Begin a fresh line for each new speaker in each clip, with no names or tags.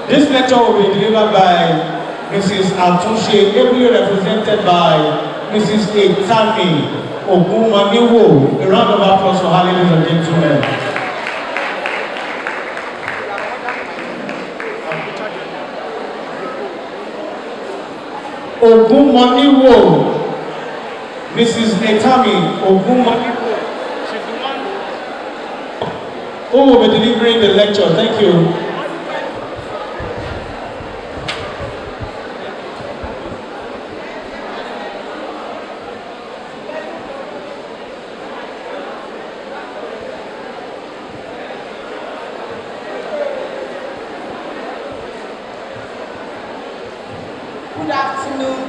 This lecture will be delivered by Mrs. Atunse, ably represented by Mrs. Etami Ogunmaniwo. A round of applause for her, ladies and gentlemen. Ogunmaniwo, Mrs. Etami Ogunmaniwo. Who will be delivering the lecture? Thank you.
Good afternoon.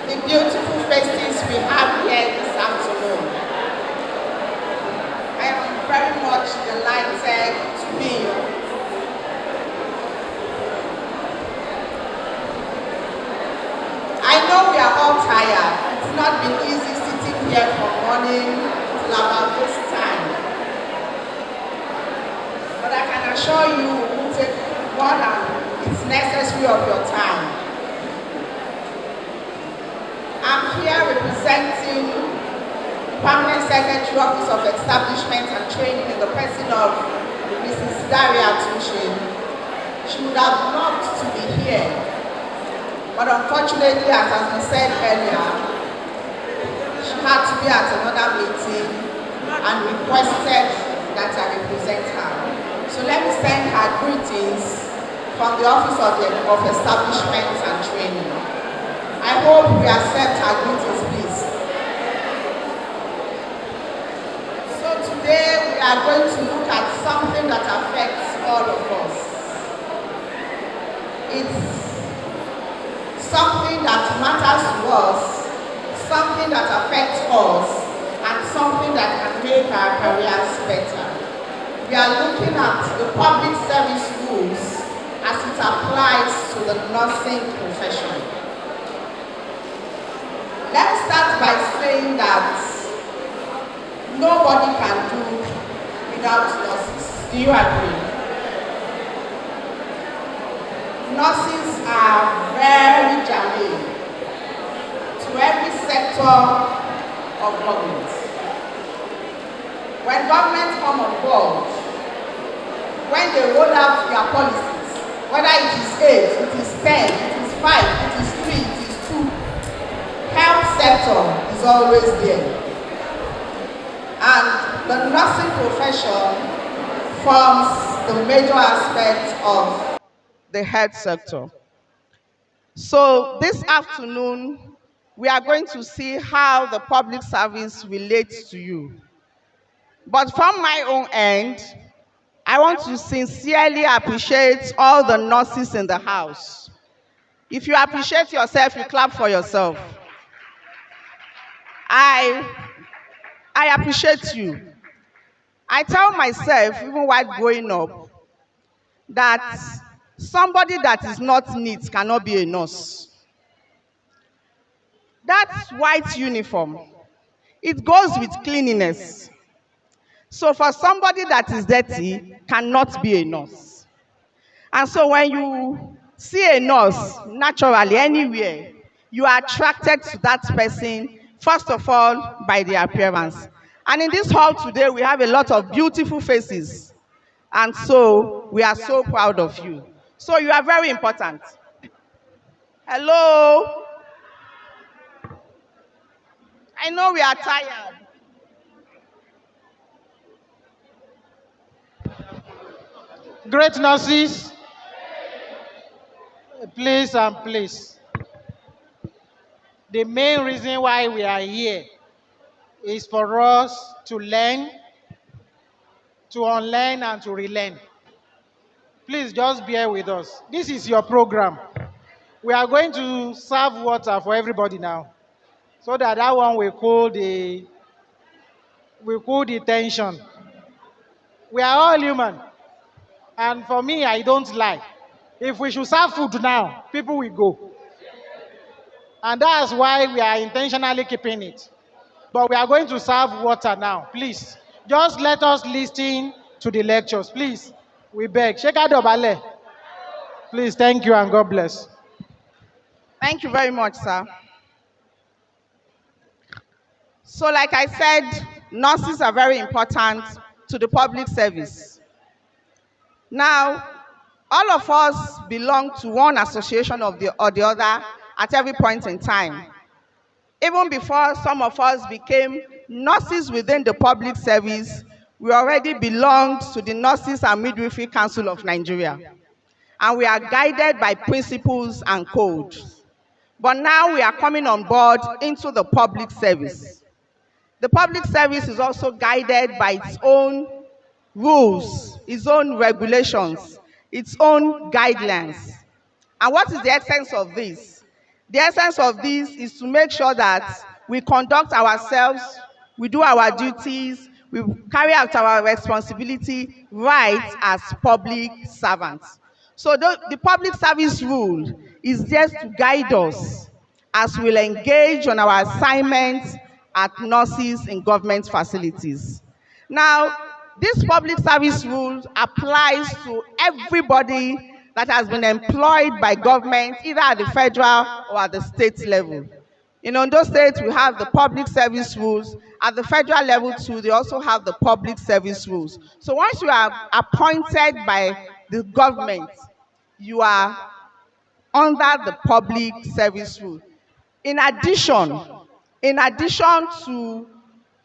The beautiful faces we have here this afternoon. I am very much delighted to be here. I know we are all tired. It's not been easy sitting here from morning till about this time. But I can assure you we will take more than it's necessary of your time. I'm here representing the Permanent Secretary Office of Establishment and Training in the person of Mrs. Daria Atunse. She would have loved to be here, but unfortunately, as has been said earlier, she had to be at another meeting and requested that I represent her. So let me send her greetings from the Office of Establishment and Training. I hope we accept our greetings, please. So today we are going to look at something that affects all of us. It's something that matters to us, something that affects us, and something that can make our careers better. We are looking at the public service rules as it applies to the nursing profession. Let's start by saying that nobody can do without nurses. Do you agree? Nurses are very germane to every sector of government. When government come on board, when they roll out their policies, whether it is 8, it is 10, it is 5, it is 3, it is 2, health sector is always there. And the nursing profession forms the major aspect of the health sector. So this afternoon, we are going to see how the public service relates to you. But from my own end, I want to sincerely appreciate all the nurses in the house. If you appreciate yourself, you clap for yourself. I appreciate you. I tell myself, even while growing up, that somebody that is not neat cannot be a nurse. That white uniform, it goes with cleanliness. So for somebody that is dirty, cannot be a nurse. And so when you see a nurse, naturally, anywhere, you are attracted to that person, first of all, by their appearance. And in this hall today, we have a lot of beautiful faces. And so we are so proud of you. So you are very important. Hello? I know we are tired.
Great nurses, please and please. The main reason why we are here is for us to learn, to unlearn, and to relearn. Please just bear with us. This is your program. We are going to serve water for everybody now, so that one will cool the tension. We are all human, and for me, I don't lie. If we should serve food now, people will go. And that's why we are intentionally keeping it. But we are going to serve water now. Please, just let us listen to the lectures, please. We beg. Shake out your ballet. Please, thank you and God bless.
Thank you very much, sir. So like I said, nurses are very important to the public service. Now, all of us belong to one association of or the other at every point in time. Even before some of us became nurses within the public service, we already belonged to the Nurses and Midwifery Council of Nigeria. And we are guided by principles and codes. But now we are coming on board into the public service. The public service is also guided by its own rules, its own regulations, its own guidelines. And what is the essence of this? The essence of this is to make sure that we conduct ourselves, we do our duties, we carry out our responsibility right as public servants. So the public service rule is just to guide us as we'll engage on our assignments at nurses in government facilities. Now, this public service rule applies to everybody that has been employed by government, either at the federal or at the state level. In Ondo State, we have the public service rules. At the federal level too, they also have the public service rules. So once you are appointed by the government, you are under the public service rule. In addition to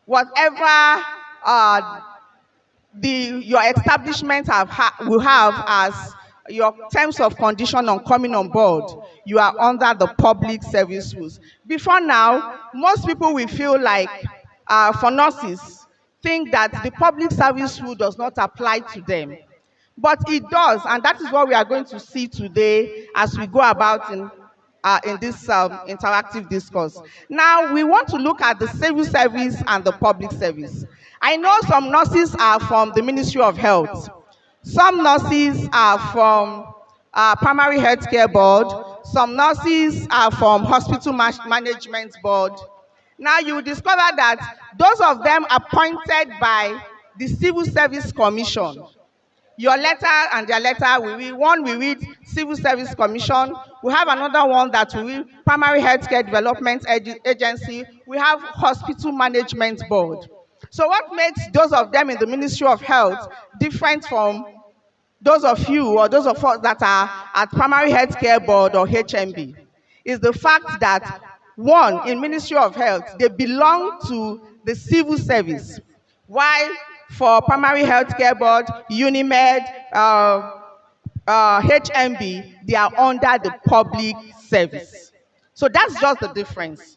whatever your establishment will have as your terms of condition on coming on board, you are under the public service rules. Before now, most people will feel like, for nurses, think that the public service rule does not apply to them. But it does, and that is what we are going to see today as we go about in this interactive discourse. Now, we want to look at the civil service and the public service. I know some nurses are from the Ministry of Health. Some nurses are from Primary Healthcare Board. Some nurses are from Hospital Management Board. Now, you will discover that those of them appointed by the Civil Service Commission, your letter and their letter, we read Civil Service Commission. We have another one that we read Primary Healthcare Development Agency. We have Hospital Management Board. So what makes those of them in the Ministry of Health different from those of you or those of us that are at Primary Healthcare Board or HMB is the fact that, one, in Ministry of Health, they belong to the civil service, while for Primary Healthcare Board, UNIMED, HMB, they are under the public service. So that's just the difference.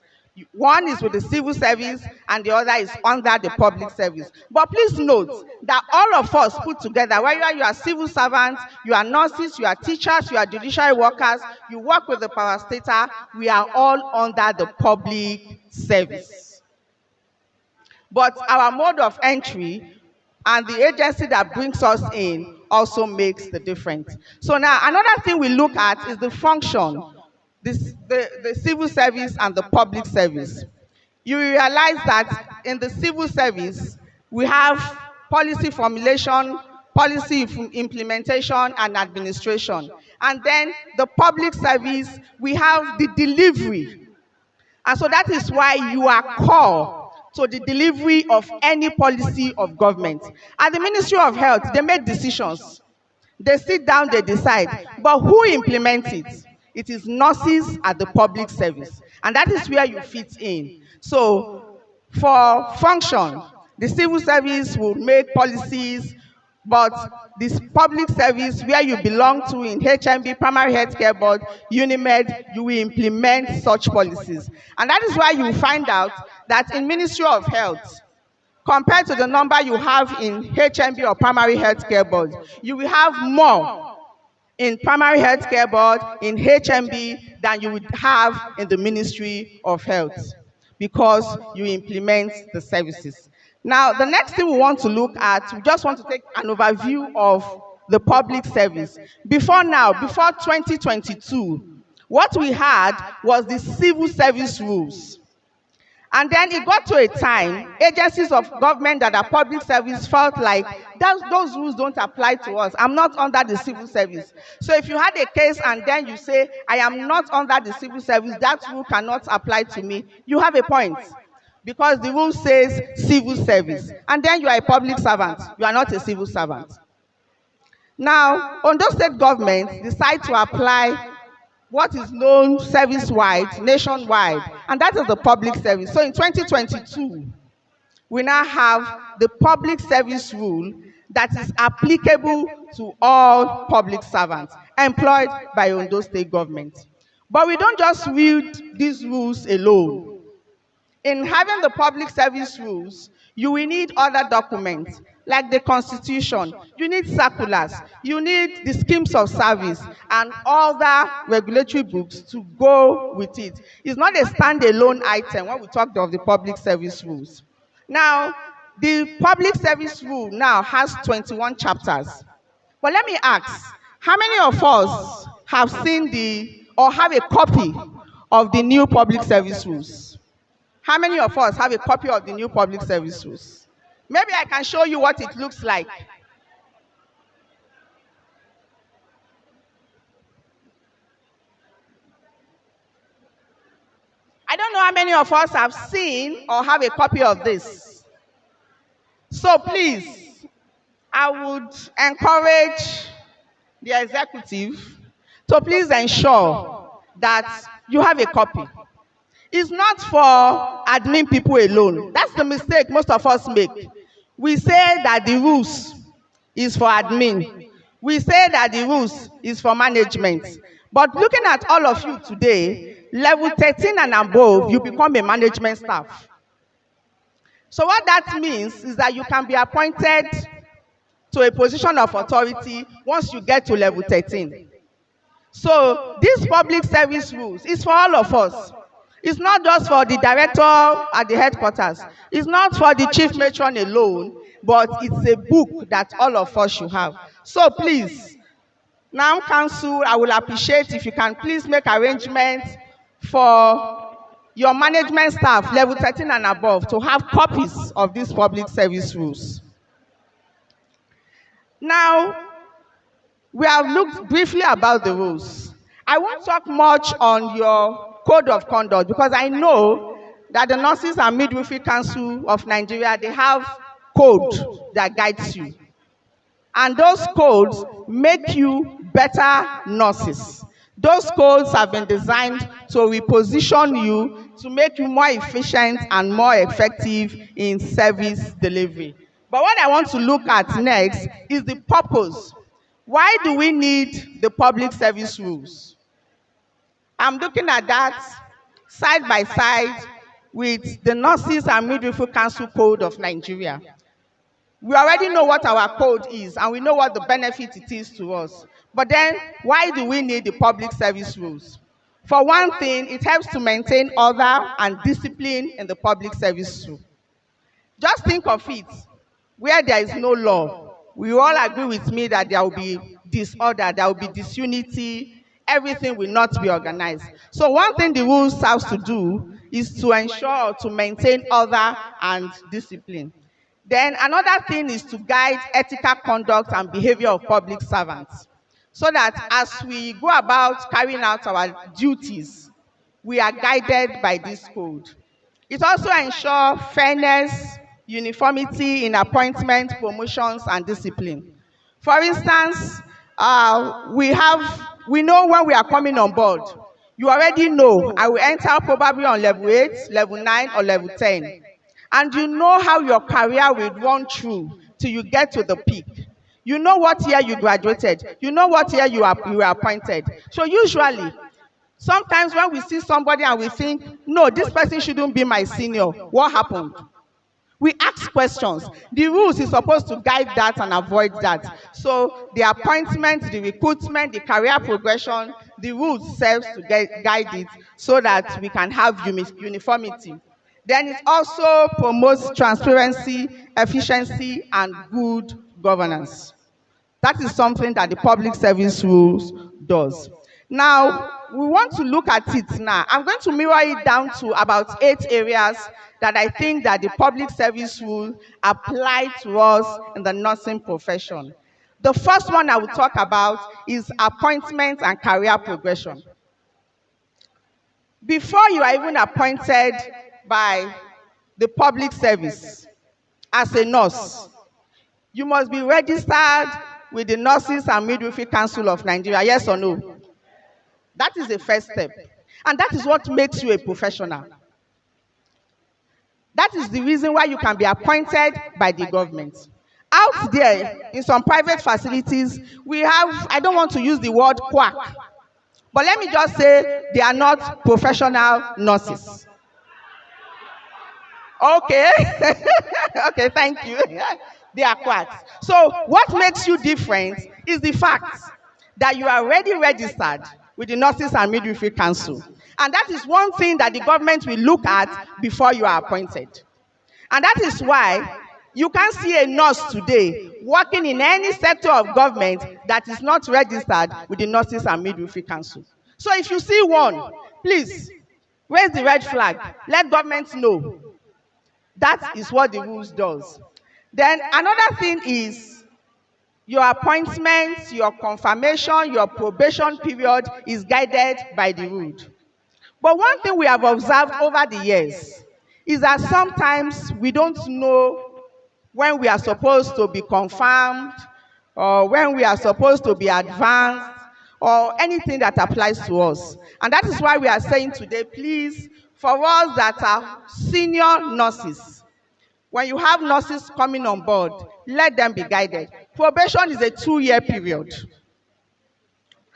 One is with the civil service and the other is under the public service. But please note that all of us put together, whether you are civil servants, you are nurses, you are teachers, you are judiciary workers, you work with the parastatal, we are all under the public service. But our mode of entry and the agency that brings us in also makes the difference. So now another thing we look at is the function, the civil service and the public service. You realize that in the civil service, we have policy formulation, policy implementation, and administration. And then the public service, we have the delivery. And so that is why you are called to the delivery of any policy of government. At the Ministry of Health, they make decisions. They sit down, they decide. But who implements it? It is nurses at the public service. And that is where you fit in. So for function, the civil service will make policies, but this public service where you belong to in HMB, Primary Healthcare Board, UNIMED, you will implement such policies. And that is why you find out that in Ministry of Health, compared to the number you have in HMB or Primary Healthcare Board, you will have more in Primary Healthcare Board, in HMB, than you would have in the Ministry of Health, because you implement the services. Now, the next thing we want to look at, we just want to take an overview of the public service. Before 2022, what we had was the civil service rules. And then it got to a time, agencies of government that are public service felt like those rules don't apply to us. I'm not under the civil service. So if you had a case and then you say, I am not under the civil service, that rule cannot apply to me, you have a point. Because the rule says civil service. And then you are a public servant. You are not a civil servant. Now, Ondo State government decide to apply what is known service-wide, nationwide, and that is the public service. So in 2022, we now have the public service rule that is applicable to all public servants employed by Ondo State government. But we don't just read these rules alone. In having the public service rules, you will need other documents like the Constitution, you need circulars, you need the schemes of service and other regulatory books to go with it. It's not a standalone item when we talk of the public service rules. Now, the public service rule now has 21 chapters. But let me ask, how many of us have seen or have a copy of the new public service rules? How many of us have a copy of the new public service rules? Maybe I can show you what it looks like. I don't know how many of us have seen or have a copy of this. So please, I would encourage the executive to please ensure that you have a copy. It's not for admin people alone. That's the mistake most of us make. We say that the rules is for admin. We say that the rules is for management. But looking at all of you today, level 13 and above, you become a management staff. So what that means is that you can be appointed to a position of authority once you get to level 13. So these public service rules is for all of us. It's not just for the director at the headquarters. It's not for the chief matron alone, but it's a book that all of us should have. So please, NANNM Council, I will appreciate if you can please make arrangements for your management staff, level 13 and above, to have copies of these public service rules. Now, we have looked briefly about the rules. I won't talk much on your code of conduct because I know that the Nurses and Midwifery Council of Nigeria, they have code that guides you. And those codes make you better nurses. Those codes have been designed to reposition you to make you more efficient and more effective in service delivery. But what I want to look at next is the purpose. Why do we need the public service rules? I'm looking at that side by side with the Nurses and Midwifery Council Code of Nigeria. We already know what our code is and we know what the benefit it is to us. But then, why do we need the public service rules? For one thing, it helps to maintain order and discipline in the public service rule. Just think of it, where there is no law, we all agree with me that there will be disorder, there will be disunity, everything will not be organized. So one thing the rules have to do is to ensure, to maintain order and discipline. Then another thing is to guide ethical conduct and behavior of public servants, so that as we go about carrying out our duties, we are guided by this code. It also ensures fairness, uniformity in appointment, promotions, and discipline. For instance, we know when we are coming on board. You already know I will enter probably on level 8, level 9, or level 10. And you know how your career will run through till you get to the peak. You know what year you graduated. You know what year you were appointed. So usually, sometimes when we see somebody and we think, no, this person shouldn't be my senior, what happened? We ask questions. The rules is supposed to guide that and avoid that. So the appointment, the recruitment, the career progression, the rules serves to guide it so that we can have uniformity. Then it also promotes transparency, efficiency, and good governance. That is something that the public service rules does. Now, we want to look at it now. I'm going to mirror it down to about 8 areas that I think that the public service rule apply to us in the nursing profession. The first one I will talk about is appointment and career progression. Before you are even appointed by the public service as a nurse, you must be registered with the Nurses and Midwifery Council of Nigeria, yes or no? That is the first step. And that is what makes you a professional. That is the reason why you can be appointed by the government. Out there, in some private facilities, we have, I don't want to use the word quack, but let me just say they are not professional nurses. Okay. Okay, thank you. They are quacks. So what makes you different is the fact that you are already registered with the Nurses and Midwifery Council. And that is one thing that the government will look at before you are appointed. And that is why you can't see a nurse today working in any sector of government that is not registered with the Nurses and Midwifery Council. So if you see one, please raise the red flag. Let government know. That is what the rules does. Then another thing is your appointment, your confirmation, your probation period is guided by the rule. But one thing we have observed over the years is that sometimes we don't know when we are supposed to be confirmed or when we are supposed to be advanced or anything that applies to us. And that is why we are saying today, please, for us that are senior nurses, when you have nurses coming on board, let them be guided. Probation is a 2-year period.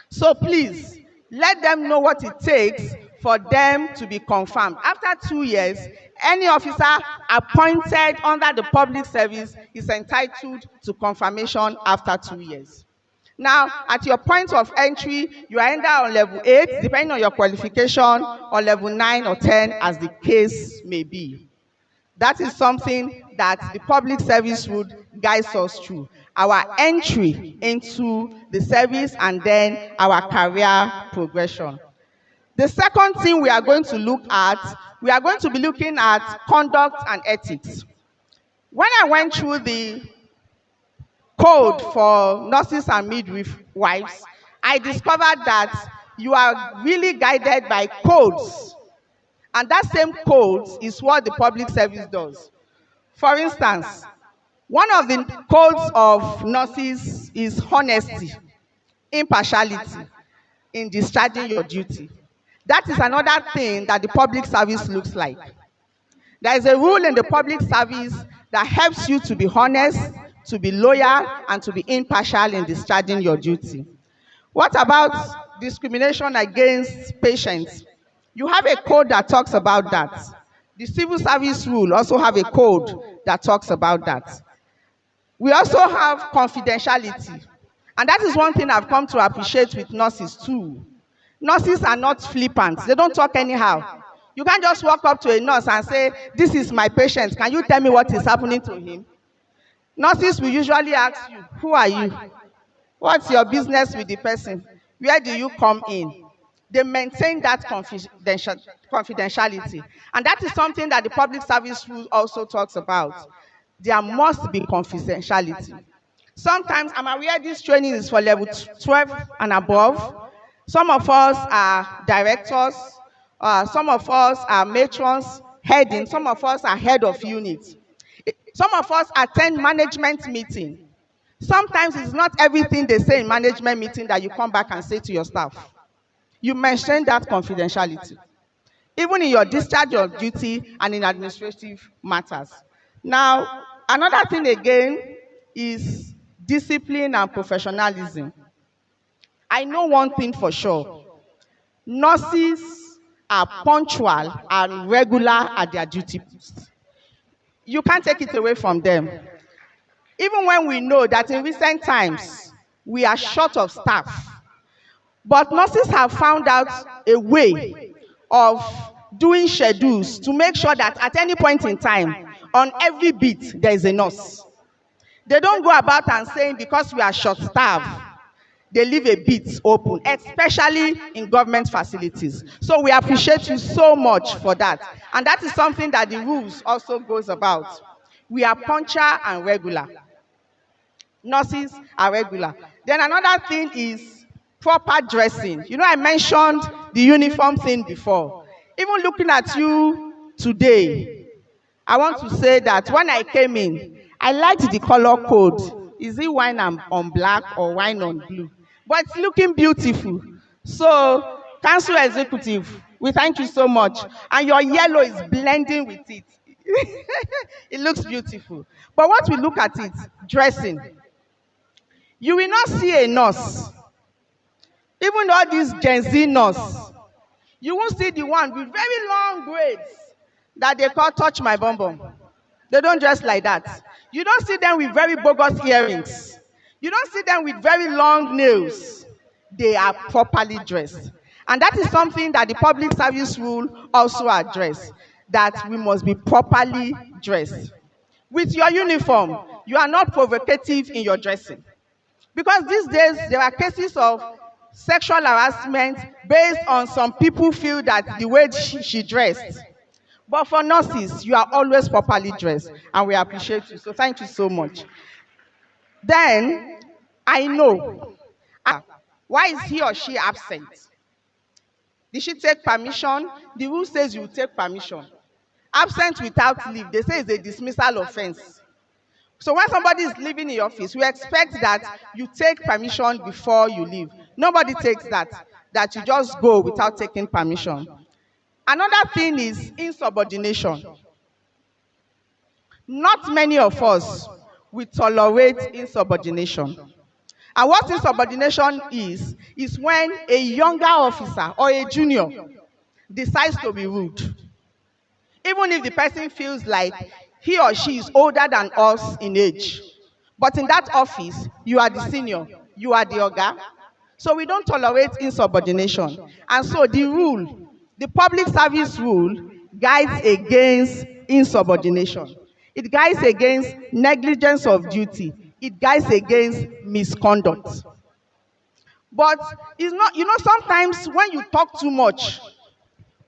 So please, let them know what it takes for them to be confirmed. After 2 years, any officer appointed under the public service is entitled to confirmation after 2 years. Now, at your point of entry, you are either on level 8, depending on your qualification, or level 9 or 10, as the case may be. That is something that the public service would guide us through. Our entry into the service and then our career progression. The second thing we are going to look at, we are going to be looking at conduct and ethics. When I went through the code for nurses and midwives, I discovered that you are really guided by codes. And that same code is what the public service does. For instance, one of the codes of nurses is honesty, impartiality in discharging your duty. That is another thing that the public service looks like. There is a rule in the public service that helps you to be honest, to be loyal, and to be impartial in discharging your duty. What about discrimination against patients? You have a code that talks about that. The civil service rule also have a code that talks about that. We also have confidentiality. And that is one thing I've come to appreciate with nurses too. Nurses are not flippant. They don't talk anyhow. You can't just walk up to a nurse and say, "This is my patient. Can you tell me what is happening to him?" Nurses will usually ask you, "Who are you? What's your business with the person? Where do you come in?" They maintain that confidentiality. And that is something that the public service rule also talks about. There must be confidentiality. Sometimes, I'm aware this training is for level 12 and above. Some of us are directors, some of us are matrons, heading, some of us are head of units. Some of us attend management meeting. Sometimes it's not everything they say in management meeting that you come back and say to your staff. You mention that confidentiality, even in your discharge of duty and in administrative matters. Now, another thing again is discipline and professionalism. I know one thing for sure. Nurses are punctual and regular at their duty posts. You can't take it away from them. Even when we know that in recent times, we are short of staff. But nurses have found out a way of doing schedules to make sure that at any point in time, on every beat, there is a nurse. They don't go about and saying, because we are short staff, they leave a bit open, especially in government facilities. So we appreciate you so much for that. And that is something that the rules also goes about. We are punctual and regular. Nurses are regular. Then another thing is proper dressing. You know, I mentioned the uniform thing before. Even looking at you today, I want to say that when I came in, I liked the color code. Is it wine on black or wine on blue? But it's looking beautiful. So, Council Executive, we thank you so much. And your yellow is blending with it. It looks beautiful. But once we look at it, dressing, you will not see a nurse, even all these Gen Z nurse. You won't see the one with very long braids that they call touch my bum bum. They don't dress like that. You don't see them with very bogus earrings. You don't see them with very long nails. They are properly dressed. And that is something that the public service rule also address, that we must be properly dressed. With your uniform, you are not provocative in your dressing. Because these days, there are cases of sexual harassment based on some people feel that the way she dressed. But for nurses, you are always properly dressed, and we appreciate you. So thank you so much. Then, I know, why is he or she absent? Did she take permission? The rule says you take permission. Absent without leave, they say it's a dismissal offense. So when somebody is leaving the office, we expect that you take permission before you leave. Nobody takes that you just go without taking permission. Another thing is insubordination. Not many of us will tolerate insubordination. And what insubordination is when a younger officer or a junior decides to be rude. Even if the person feels like he or she is older than us in age. But in that office, you are the senior, you are the oga. So we don't tolerate insubordination. And so the rule, the public service rule, guides against insubordination. It guides against negligence of duty. It guides against misconduct. But it's not, you know, sometimes when you talk too much,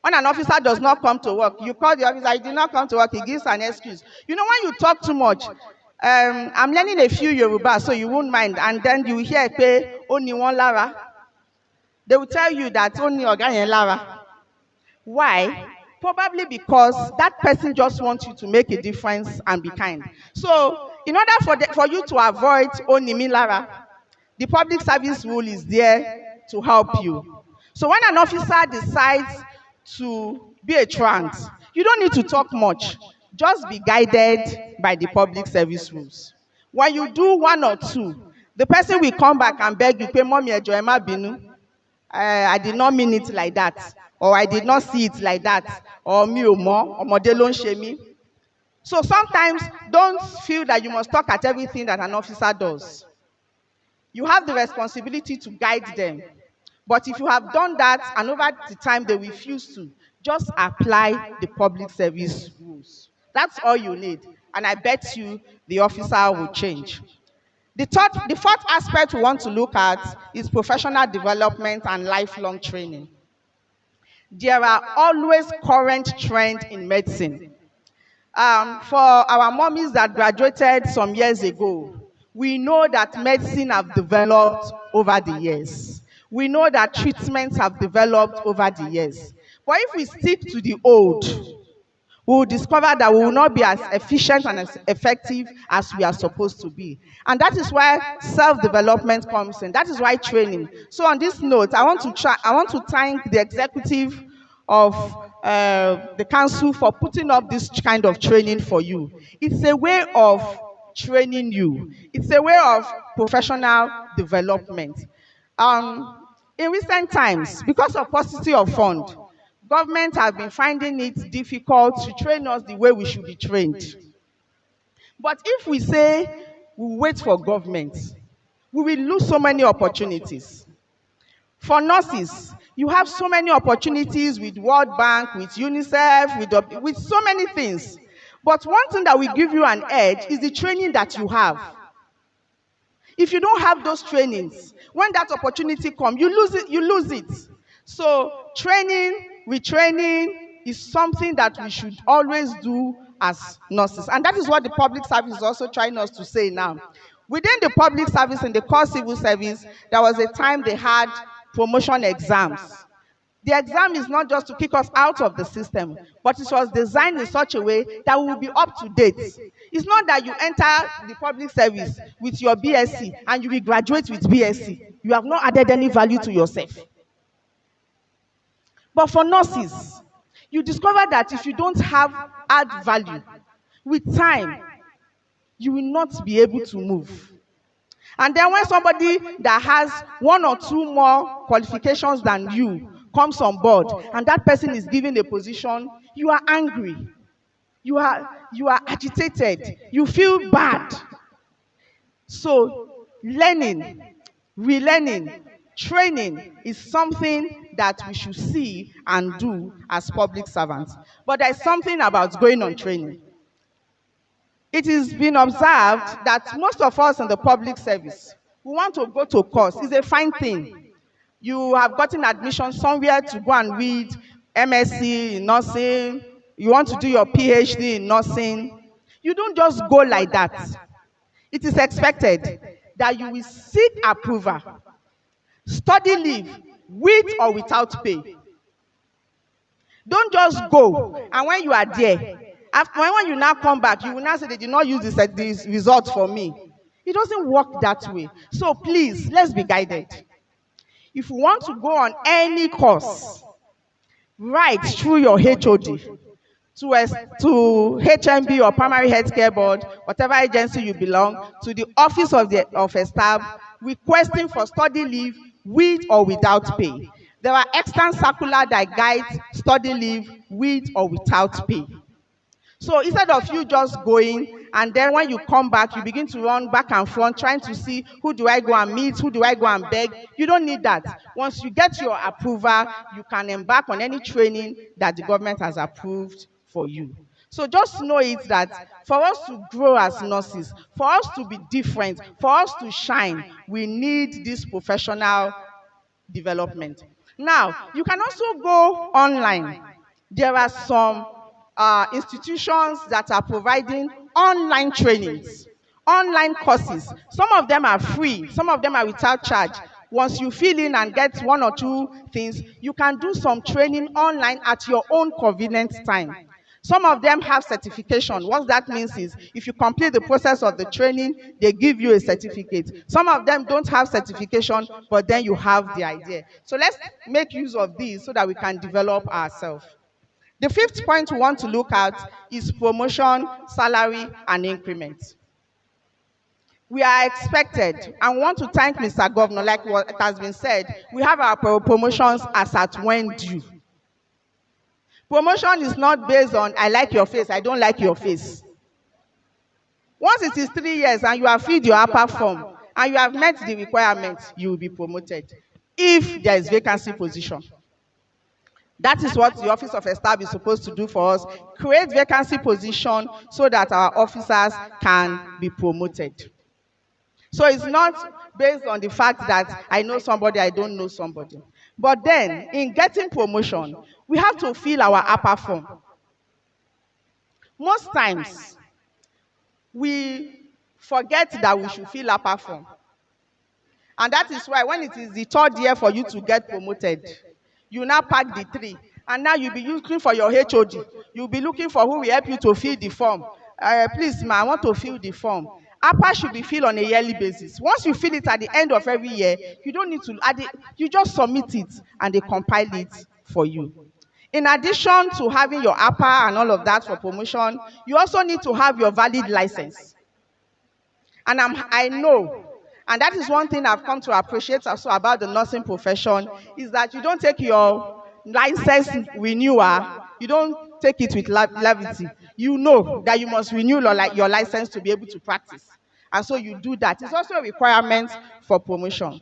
when an officer does not come to work, you call the officer, he did not come to work, he gives an excuse. You know, when you talk too much, I'm learning a few Yoruba, so you won't mind. And then you hear, "Pe, oni won lara." They will tell you that only oga yen lara. Why? Probably because that person just wants you to make a difference and be kind. So, in order for you to avoid oni mi lara, the public service rule is there to help you. So when an officer decides to be a trans, you don't need to talk much. Just be guided by the public service rules. When you do one or two, the person will come back and beg you, "Pay mommy ejo ẹ má bínú. I did not mean it like that," or "I did not see it like that," or "Mi ò mọ̀, ọmọdé ló ń ṣe mí." So sometimes don't feel that you must talk at everything that an officer does. You have the responsibility to guide them. But if you have done that and over the time they refuse to, just apply the public service rules. That's all you need. And I bet you the officer will change. The fourth aspect we want to look at is professional development and lifelong training. There are always current trends in medicine. For our mommies that graduated some years ago, we know that medicine have developed over the years. We know that treatments have developed over the years. But if we stick to the old, we will discover that we will not be as efficient and as effective as we are supposed to be. And that is why self-development comes in. That is why training. So on this note, I want to thank the executive of the council for putting up this kind of training for you. It's a way of training you. It's a way of professional development. In recent times, because of paucity of fund, government has been finding it difficult to train us the way we should be trained. But if we say we wait for government, we will lose so many opportunities. For nurses, you have so many opportunities with World Bank, with UNICEF, with so many things. But one thing that will give you an edge is the training that you have. If you don't have those trainings, when that opportunity comes, you lose it, you lose it. So training, retraining is something that we should always do as nurses. And that is what the public service is also trying us to say now. Within the public service and the core civil service, there was a time they had promotion exams. The exam is not just to kick us out of the system, but it was designed in such a way that we will be up to date. It's not that you enter the public service with your BSc and you will graduate with BSc. You have not added any value to yourself. But for nurses, you discover that if you don't have add value, with time, you will not be able to move. And then when somebody that has one or two more qualifications than you comes on board and that person is given a position, you are angry. You are agitated. You feel bad. So learning, relearning, training is something that we should see and do as public servants. But there's something about going on training. It has been observed that most of us in the public service, we want to go to course. It's a fine thing. You have gotten admission somewhere to go and read MSc in nursing. You want to do your PhD in nursing. You don't just go like that. It is expected that you will seek approval, study leave, with or without pay. Don't just go, and when you are there, when you now come back, you will now say they did not use this result for me. It doesn't work that way. So please, let's be guided. If you want to go on any course, write through your HOD to HMB or Primary Healthcare Board, whatever agency you belong, to the office of a staff, requesting for study leave with or without pay. There are extant circular that guides study leave with or without pay. So instead of you just going, and then when you come back, you begin to run back and front, trying to see who do I go and meet, who do I go and beg. You don't need that. Once you get your approval, you can embark on any training that the government has approved for you. So just know it that for us to grow as nurses, for us to be different, for us to shine, we need this professional development. Now, you can also go online. There are some institutions that are providing online trainings, online courses. Some of them are free, some of them are without charge. Once you fill in and get one or two things, you can do some training online at your own convenient time. Some of them have certification. What that means is, if you complete the process of the training, they give you a certificate. Some of them don't have certification, but then you have the idea. So let's make use of these so that we can develop ourselves. The fifth point we want to look at is promotion, salary, and increment. We are expected, and we want to thank Mr. Governor, like what has been said, we have our promotions as at when due. Promotion is not based on, I like your face, I don't like your face. Once it is 3 years and you have filled your upper form and you have met the requirements, you will be promoted if there is vacancy position. That is what the Office of a Staff is supposed to do for us, create vacancy position so that our officers can be promoted. So it's not based on the fact that I know somebody, I don't know somebody. But then, in getting promotion, we have to fill our upper form. Most times, we forget that we should fill upper form. And that is why when it is the third year for you to get promoted, you now pack the 3. And now you'll be looking for your HOD. You'll be looking for who will help you to fill the form. Please, ma, I want to fill the form. APA should be filled on a yearly basis. Once you fill it at the end of every year, you don't need to add it, you just submit it and they compile it for you. In addition to having your APA and all of that for promotion, you also need to have your valid license. And I know, and that is one thing I've come to appreciate also about the nursing profession, is that you don't take your license renewal, you don't take it with levity. You know that you must renew your license to be able to practice. And so you do that. It's also a requirement for promotion.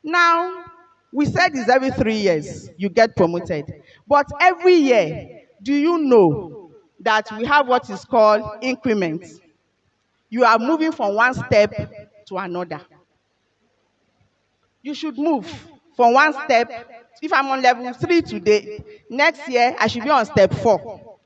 Now, we said it's every 3 years you get promoted. But every year, do you know that we have what is called increments? You are moving from one step to another. You should move from one step. If I'm on level 3 today, next year I should be on step 4.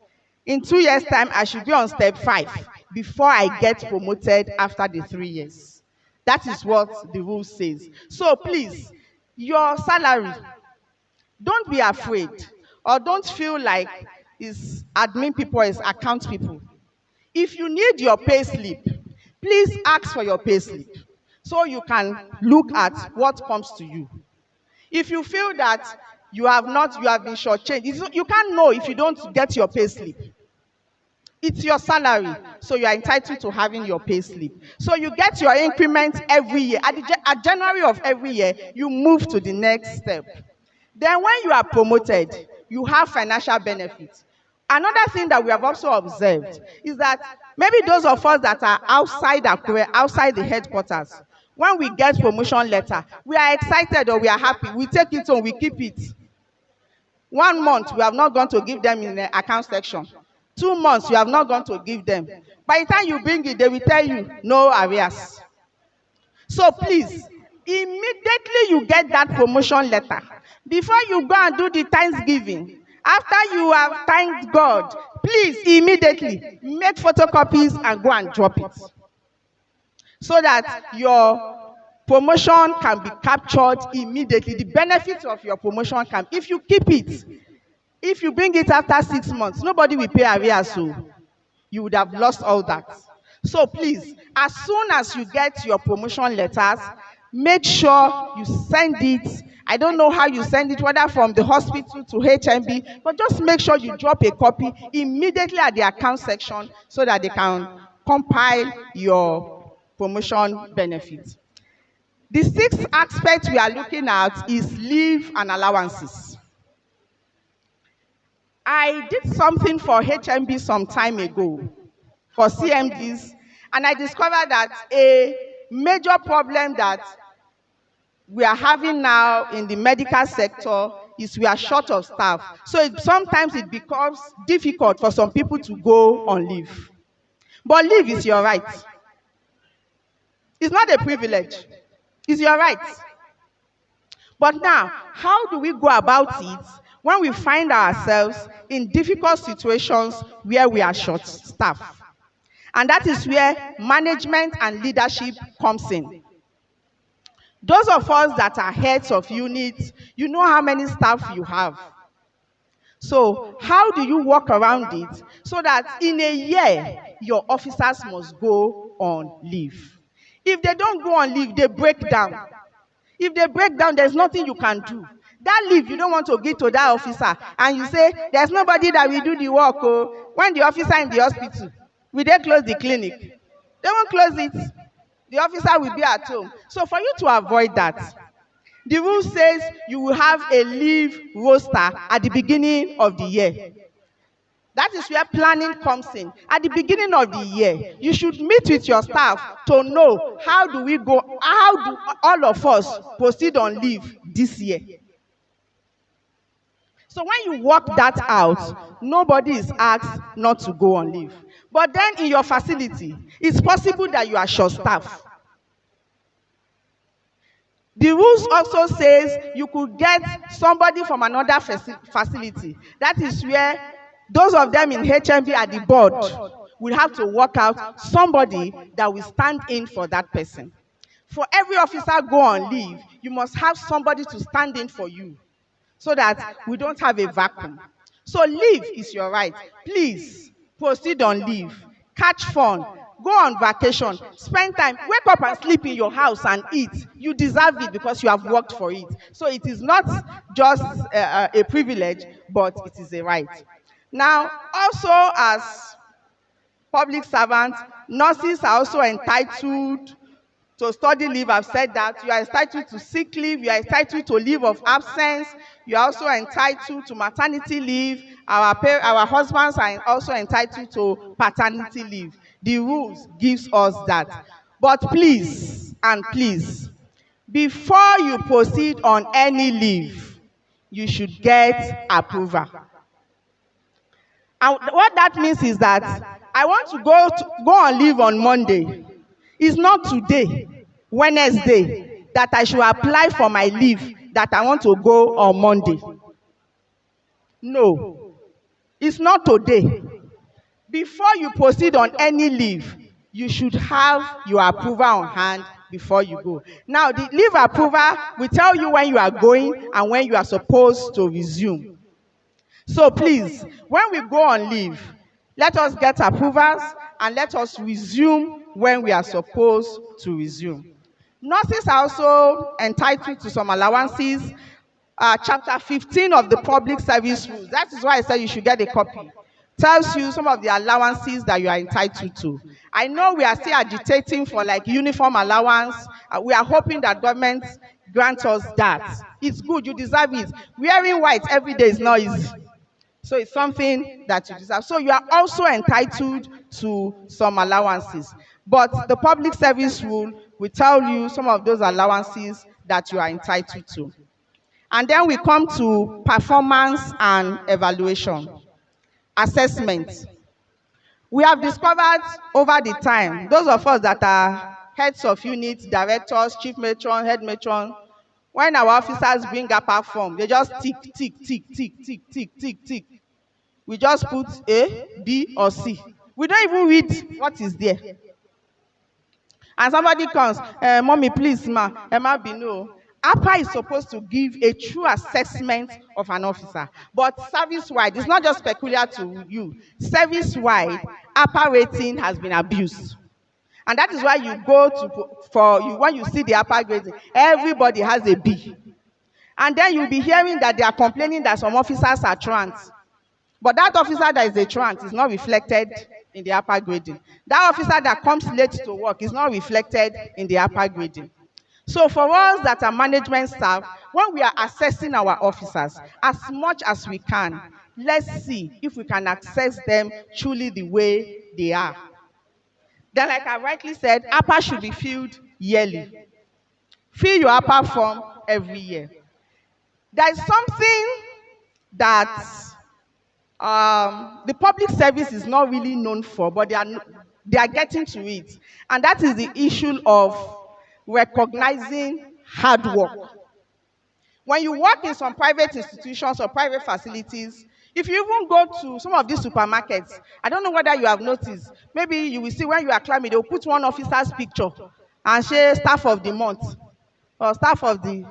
In 2 years' time, I should be on step 5 before I get promoted after the 3 years. That is what the rule says. So please, your salary, don't be afraid, or don't feel like it's admin people or it's account people. If you need your pay slip, please ask for your pay slip so you can look at what comes to you. If you feel that you have been shortchanged, you can't know if you don't get your pay slip. It's your salary, so you are entitled to having your pay slip. So you get your increment every year. At January of every year, you move to the next step. Then when you are promoted, you have financial benefits. Another thing that we have also observed is that maybe those of us that are outside Akure, outside the headquarters, when we get promotion letter, we are excited or we are happy. We take it home, we keep it. 1 month, we have not gone to give them in the account section. 2 months, you have not gone to give them. By the time you bring it, they will tell you, no arrears. So please, immediately you get that promotion letter, before you go and do the Thanksgiving, after you have thanked God, please immediately make photocopies and go and drop it, so that your promotion can be captured immediately. The benefits of your promotion can, if you keep it, if you bring it after 6 months, nobody will pay arrears, so you would have lost all that. So please, as soon as you get your promotion letters, make sure you send it. I don't know how you send it, whether from the hospital to HMB, but just make sure you drop a copy immediately at the account section so that they can compile your promotion benefits. The sixth aspect we are looking at is leave and allowances. I did something for HMB some time ago, for CMDs, and I discovered that a major problem that we are having now in the medical sector is we are short of staff. So sometimes it becomes difficult for some people to go on leave. But leave is your right. It's not a privilege. It's your right. But now, how do we go about it when we find ourselves in difficult situations where we are short staff? And that is where management and leadership comes in. Those of us that are heads of units, you know how many staff you have. So how do you work around it so that in a year, your officers must go on leave? If they don't go on leave, they break down. If they break down, there's nothing you can do. That leave, you don't want to give to that officer, and you say, there's nobody that will do the work. Oh. When the officer in the hospital, will they close the clinic? They won't close it. The officer will be at home. So for you to avoid that, the rule says you will have a leave roster at the beginning of the year. That is where planning comes in. At the beginning of the year, you should meet with your staff to know how do we go, how do all of us proceed on leave this year. So when you work that out, nobody is asked not to go on leave. But then in your facility, it's possible that you are short staff. The rules also says you could get somebody from another facility. That is where those of them in HMB at the board will have to work out somebody that will stand in for that person. For every officer go on leave, you must have somebody to stand in for you so that we don't have a vacuum. So leave is your right. Please proceed on leave. Catch fun. Go on vacation. Spend time. Wake up and sleep in your house and eat. You deserve it because you have worked for it. So it is not just a privilege, but it is a right. Now, also as public servants, nurses are also entitled to study leave. I've said that. You are entitled to sick leave. You are entitled to leave of absence. You are also entitled to maternity leave. Our husbands are also entitled to paternity leave. The rules gives us that. But please, and please, before you proceed on any leave, you should get approval. And what that means is that I want to go on leave on Monday. It's not today, Wednesday. that I should apply for my leave that I want to go on Monday. No, it's not today. Before you proceed on any leave, you should have your approval on hand before you go. Now, the leave approval will tell you when you are going and when you are supposed to resume. So please, when we go on leave, let us get approvals and let us resume when we are supposed to resume. Nurses are also entitled to some allowances. Chapter 15 of the Public Service Rules, that is why I said you should get a copy, tells you some of the allowances that you are entitled to. I know we are still agitating for like uniform allowance. We are hoping that government grants us that. It's good, you deserve it. Wearing white every day is not easy. So it's something that you deserve. So you are also entitled to some allowances. But the Public Service Rule will tell you some of those allowances that you are entitled to. And then we come to performance and evaluation. Assessment. We have discovered over the time, those of us that are heads of units, directors, chief matron, head matron, when our officers bring up our form, they just tick, tick, tick, tick, tick, tick, tick, tick. We just put A, B, or C. We don't even read what is there. And somebody comes, mommy, please, ma, Emma, be no. APA is supposed to give a true assessment of an officer, but service-wide, it's not just peculiar to you. Service-wide, APA rating has been abused. And that is why you go to, when you see the APA grading, everybody has a B. And then you'll be hearing that they are complaining that some officers are trans. But that officer that is a trans is not reflected in the APA grading. That officer that comes late to work is not reflected in the APA grading. So for us that are management staff, when we are assessing our officers, as much as we can, let's see if we can assess them truly the way they are. Then, like I rightly said, APA should be filled yearly. Fill your APA form every year. There is something that the public service is not really known for, but they are getting to it. And that is the issue of recognizing hard work. When you work in some private institutions or private facilities, if you even go to some of these supermarkets, I don't know whether you have noticed, maybe you will see when you are climbing, they will put one officer's picture and say staff of the month or staff of the...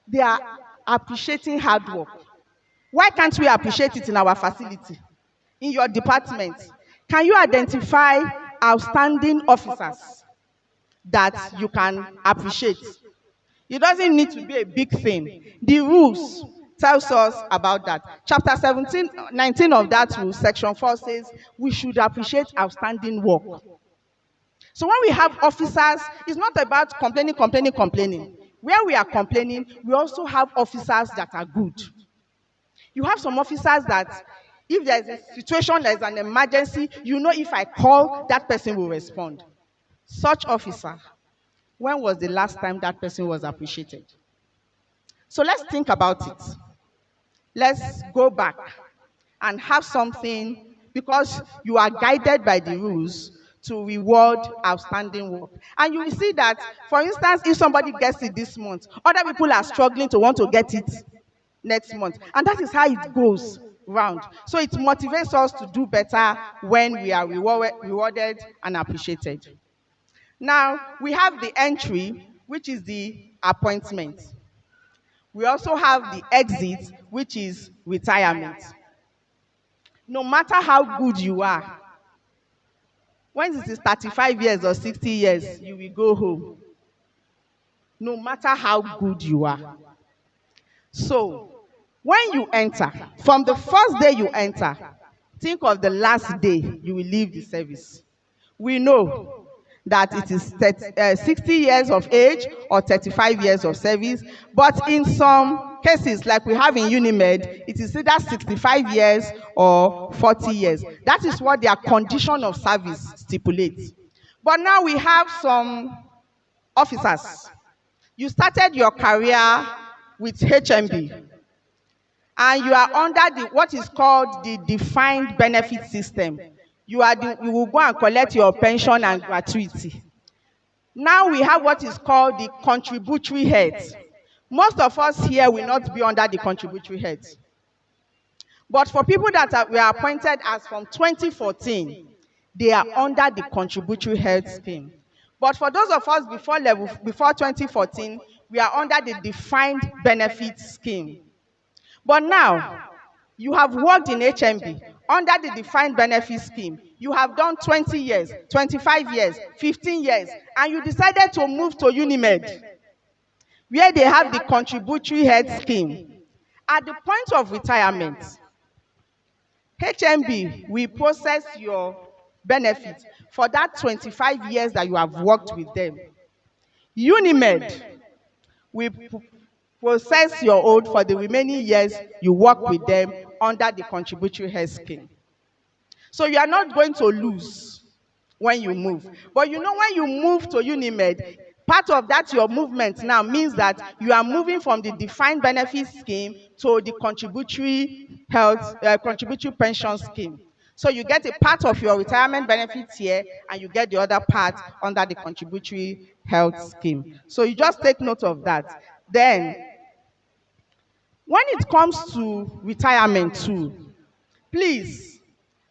They are appreciating hard work. Why can't we appreciate it in our facility, in your department? Can you identify outstanding officers that you can appreciate? It doesn't need to be a big thing. The rules tells us about that. Chapter 19 of that rule, section 4 says we should appreciate outstanding work. So when we have officers, it's not about complaining. Where we are complaining, we also have officers that are good. You have some officers that if there's a situation, there's an emergency, you know if I call, that person will respond. Such officer, when was the last time that person was appreciated? So let's think about it. Let's go back and have something, because you are guided by the rules to reward outstanding work. And you will see that, for instance, if somebody gets it this month, other people are struggling to want to get it next month. And that is how it goes round. So it motivates us to do better when we are rewarded and appreciated. Now, we have the entry, which is the appointment. We also have the exit, which is retirement. No matter how good you are, when it is 35 years or 60 years, you will go home. No matter how good you are. So, when you enter, from the first day you enter, think of the last day you will leave the service. We know that it is 60 years of age or 35 years of service, but in some cases, like we have in Unimed, it is either 65 years or 40 years. That is what their condition of service stipulates. But now we have some officers. You started your career with HMB, and you are under what is called the defined benefit system. You will go and collect your pension and gratuity. Now we have what is called the contributory heads. Most of us here will not be under the contributory heads. But for people that were appointed as from 2014, they are under the contributory health scheme. But for those of us before 2014, we are under the defined benefit scheme. But now, you have worked in HMB under the defined benefit scheme. You have done 20 years, 25 years, 15 years, and you decided to move to Unimed, where they have the contributory health scheme. At the point of retirement, HMB will process your benefits for that 25 years that you have worked with them. Unimed will process your own for the remaining years you work with them under the contributory health scheme. So you are not going to lose when you move. But you know, when you move to Unimed, part of that your movement now means that you are moving from the defined benefit scheme to the contributory contributory pension scheme. So you get a part of your retirement benefits here, and you get the other part under the contributory health scheme. So you just take note of that. Then, when it comes to retirement too, please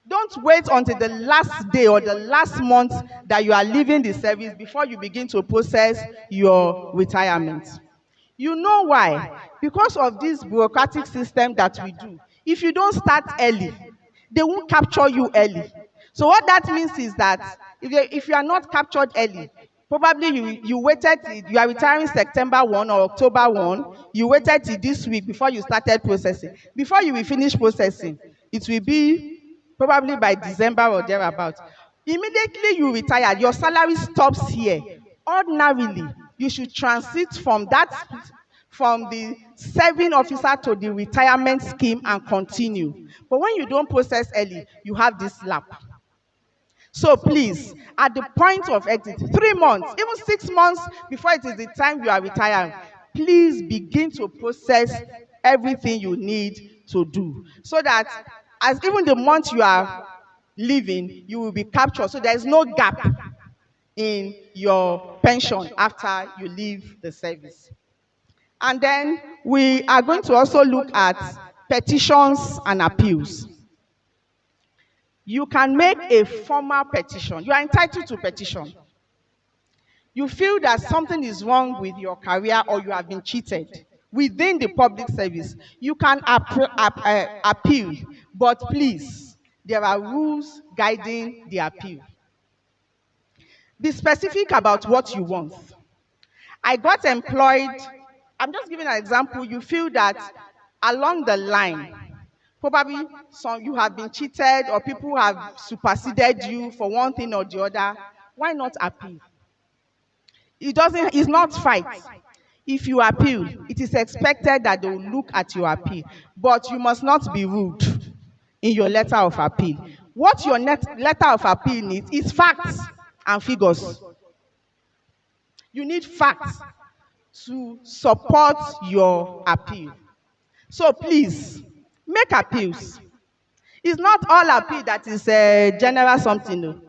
don't wait until the last day or the last month that you are leaving the service before you begin to process your retirement. You know why? Because of this bureaucratic system that we do. If you don't start early, they won't capture you early. So what that means is that if you are not captured early, probably you waited till you are retiring September 1 or October 1, you waited till this week before you started processing. Before you will finish processing, it will be probably by December or thereabout. Immediately you retire, your salary stops here. Ordinarily, you should transit from the serving officer to the retirement scheme and continue. But when you don't process early, you have this lap. So please, at the point of exit, 3 months, even 6 months before it is the time you are retiring, please begin to process everything you need to do, so that as even the month you are leaving, you will be captured. So there is no gap in your pension after you leave the service. And then we are going to also look at petitions and appeals. You can make a formal petition. You are entitled to petition. You feel that something is wrong with your career or you have been cheated within the public service, you can appeal. But please, there are rules guiding the appeal. Be specific about what you want. I got employed. I'm just giving an example. You feel that along the line, probably you have been cheated or people have superseded you for one thing or the other. Why not appeal? It's not fight. If you appeal, it is expected that they will look at your appeal. But you must not be rude in your letter of appeal. What your letter of appeal needs is facts and figures. You need facts to support your appeal. So please, make appeals. It's not all appeal that is general something. No.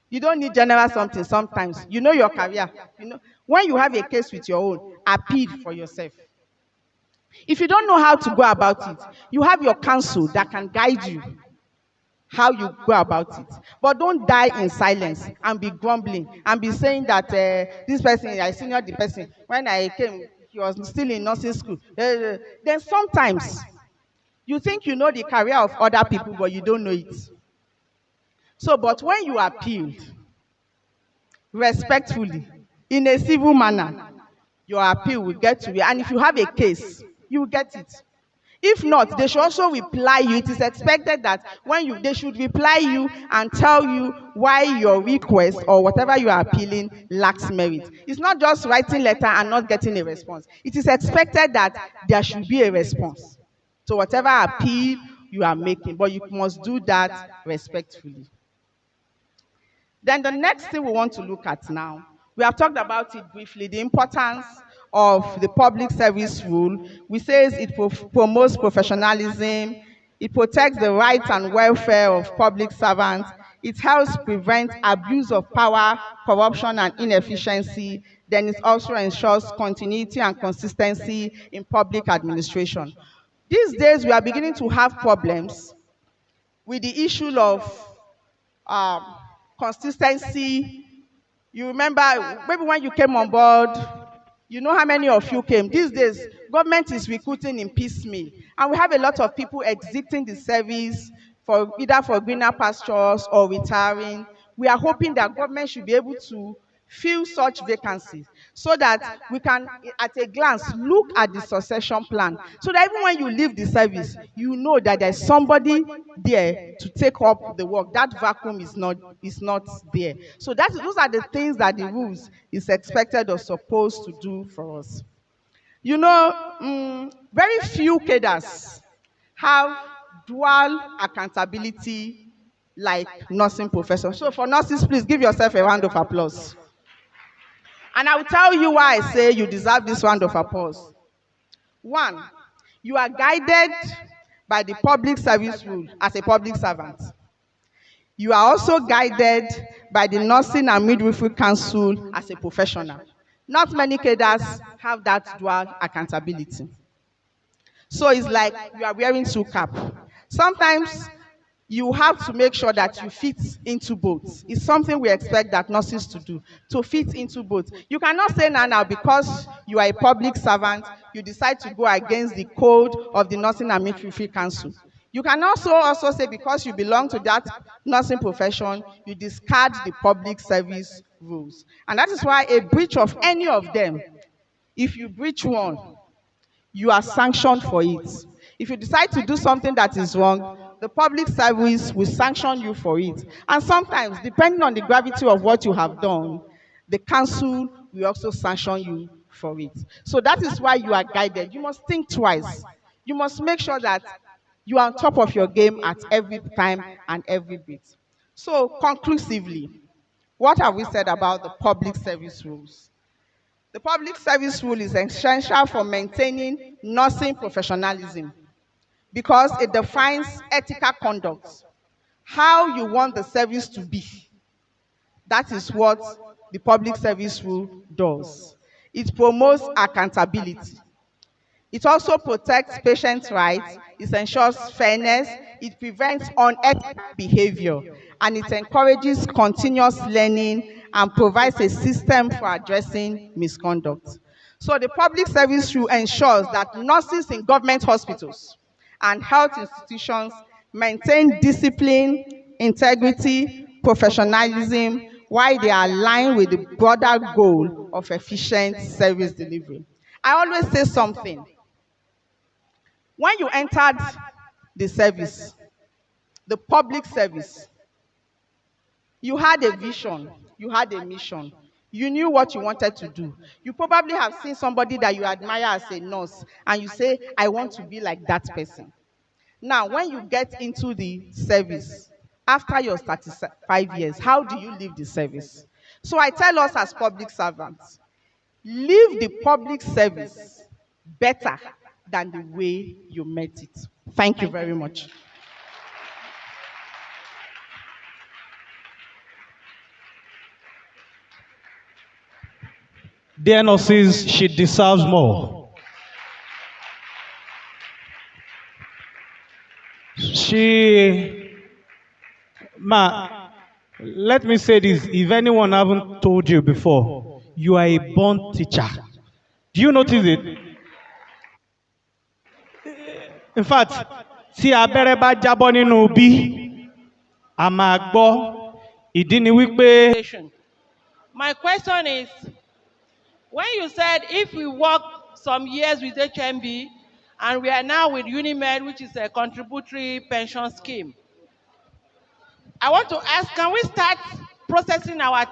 You don't need general something sometimes. You know your career. You know, when you have a case with your own, appeal for yourself. If you don't know how to go about it, you have your counsel that can guide you how you go about it. But don't die in silence and be grumbling and be saying that this person, I senior the person. When I came, he was still in nursing school. Then sometimes you think you know the career of other people, but you don't know it. So, but when you appeal respectfully, in a civil manner, your appeal will get to you. And if you have a case, you will get it. If not, they should also reply you. It is expected that they should reply you and tell you why your request or whatever you are appealing lacks merit. It's not just writing letter and not getting a response. It is expected that there should be a response to whatever appeal you are making, but you must do that respectfully. Then the next thing we want to look at now, we have talked about it briefly, the importance of the public service rule. We say it promotes professionalism, it protects the rights and welfare of public servants, It helps prevent abuse of power, corruption, and inefficiency. Then it also ensures continuity and consistency in public administration. These days, we are beginning to have problems with the issue of um, consistency. You remember, maybe when you came on board, you know how many of you came. These days, government is recruiting in piecemeal, and we have a lot of people exiting the service for either for greener pastures or retiring. We are hoping that government should be able to fill such vacancies so that we can, at a glance, look at the succession plan, so that even when you leave the service, you know that there's somebody there to take up the work. That vacuum is not there. So those are the things that the rules is expected or supposed to do for us. You know, very few cadres have dual accountability like nursing profession. So for nurses, please give yourself a round of applause. And I will tell you why I say you deserve this round of applause. One, you are guided by the public service rule as a public servant. You are also guided by the Nursing and Midwifery Council as a professional. Not many cadres have that dual accountability. So it's like you are wearing two caps. Sometimes you have to make sure that you fit into both. It's something we expect that nurses to do, to fit into both. You cannot say now because you are a public servant, you decide to go against the code of the Nursing and Midwifery Council. You can also say because you belong to that nursing profession, you discard the public service rules. And that is why a breach of any of them, if you breach one, you are sanctioned for it. If you decide to do something that is wrong, the public service will sanction you for it. And sometimes, depending on the gravity of what you have done, the council will also sanction you for it. So that is why you are guided. You must think twice. You must make sure that you are on top of your game at every time and every bit. So conclusively, what have we said about the public service rules? The public service rule is essential for maintaining nursing professionalism because it defines ethical conduct, how you want the service to be. That is what the public service rule does. It promotes accountability. It also protects patients' rights, it ensures fairness, it prevents unethical behavior, and it encourages continuous learning and provides a system for addressing misconduct. So the public service rule ensures that nurses in government hospitals and health institutions maintain discipline, integrity, professionalism, while they are aligned with the broader goal of efficient service delivery. I always say something. When you entered the service, the public service, you had a vision, you had a mission, you knew what you wanted to do. You probably have seen somebody that you admire as a nurse, and you say, I want to be like that person. Now, when you get into the service, after your 35 years, how do you leave the service? So I tell us as public servants, leave the public service better than the way you met it. Thank you very much.
Dear nurses, she deserves more. Let me say this. If anyone haven't told you before, you are a born teacher. Do you notice it? In fact, tí abẹ́rẹ́ bá jábọ́ nínú bí, a máa gbọ́. Ìdí ni wípé.
My question is, when you said if we work some years with HMB and we are now with Unimed, which is a contributory pension scheme, I want to ask, can we start processing our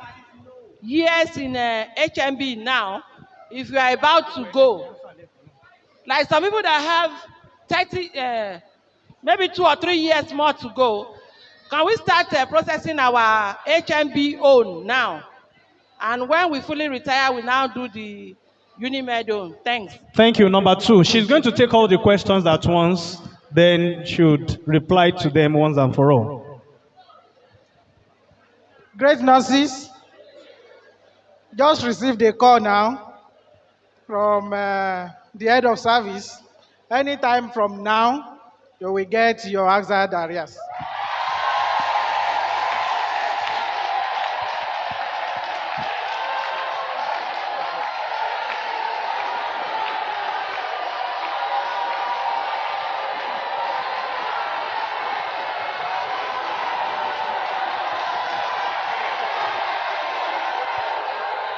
years in HMB now if we are about to go? Like some people that have 30, maybe 2 or 3 years more to go, can we start processing our HMB own now? And when we fully retire, we now do the Unimed own. Thanks.
Thank you. Number 2, she's going to take all the questions at once, then should reply to them once and for all.
Great nurses, just received a call now from the head of service. Anytime from now, you will get your hazard areas.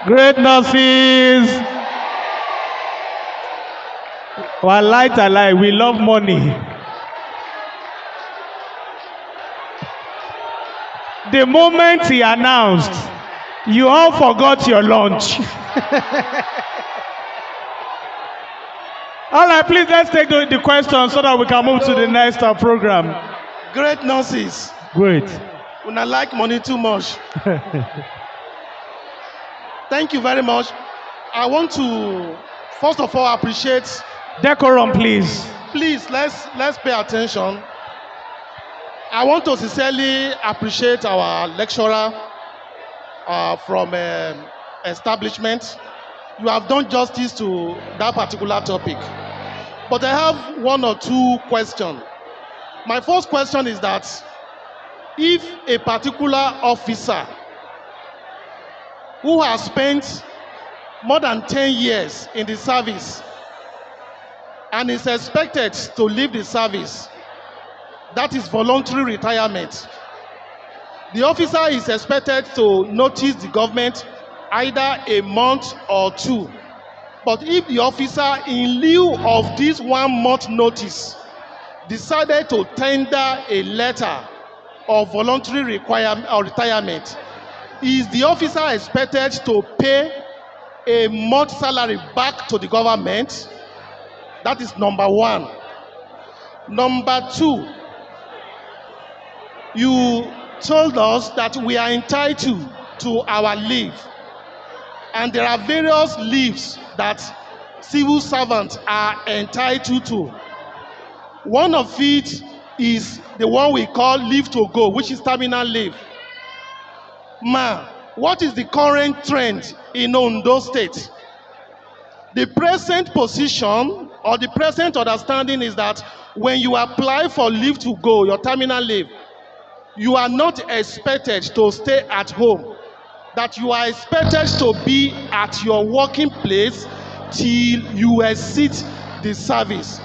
Great nurses. Our light alive. We love money. The moment he announced, you all forgot your lunch. All right, please let's take the questions so that we can move to the next program.
Great nurses.
Great.
When I like money too much. Thank you very much. I want to first of all appreciate.
Decorum, please.
Please let's pay attention. I want to sincerely appreciate our lecturer from establishment. You have done justice to that particular topic. But I have one or two questions. My first question is that if a particular officer who has spent more than 10 years in the service and is expected to leave the service, that is voluntary retirement. The officer is expected to notice the government either a month or two. But if the officer, in lieu of this 1 month notice, decided to tender a letter of voluntary retirement, is the officer expected to pay a month salary back to the government? That is number one. Number two, you told us that we are entitled to our leave, and there are various leaves that civil servants are entitled to. One of it is the one we call leave to go, which is terminal leave. Ma, what is the current trend in Ondo State? The present position or the present understanding is that when you apply for leave to go, your terminal leave, you are not expected to stay at home, that you are expected to be at your working place till you exit the service.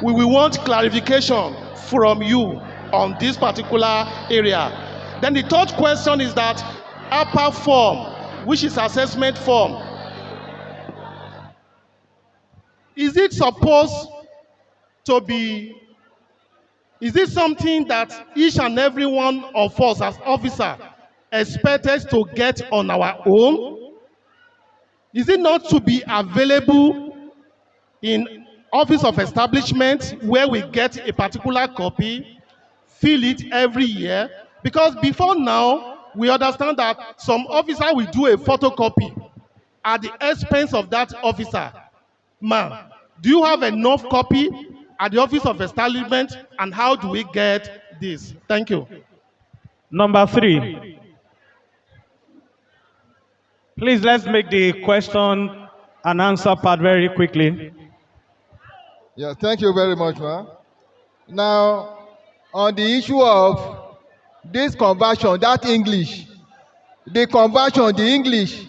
We will want clarification from you on this particular area. Then the third question is that upper form, which is assessment form, is it supposed to be, is it something that each and every one of us as officer expected to get on our own? Is it not to be available in office of establishment where we get a particular copy, fill it every year? Because before now, we understand that some officer will do a photocopy at the expense of that officer. Ma, do you have enough copy at the office of establishment, and how do we get this? Thank you.
Number three. Please let's make the question and answer part very quickly.
Yeah, thank you very much, ma. Now, on the issue of this conversion, that English, the conversion, the English,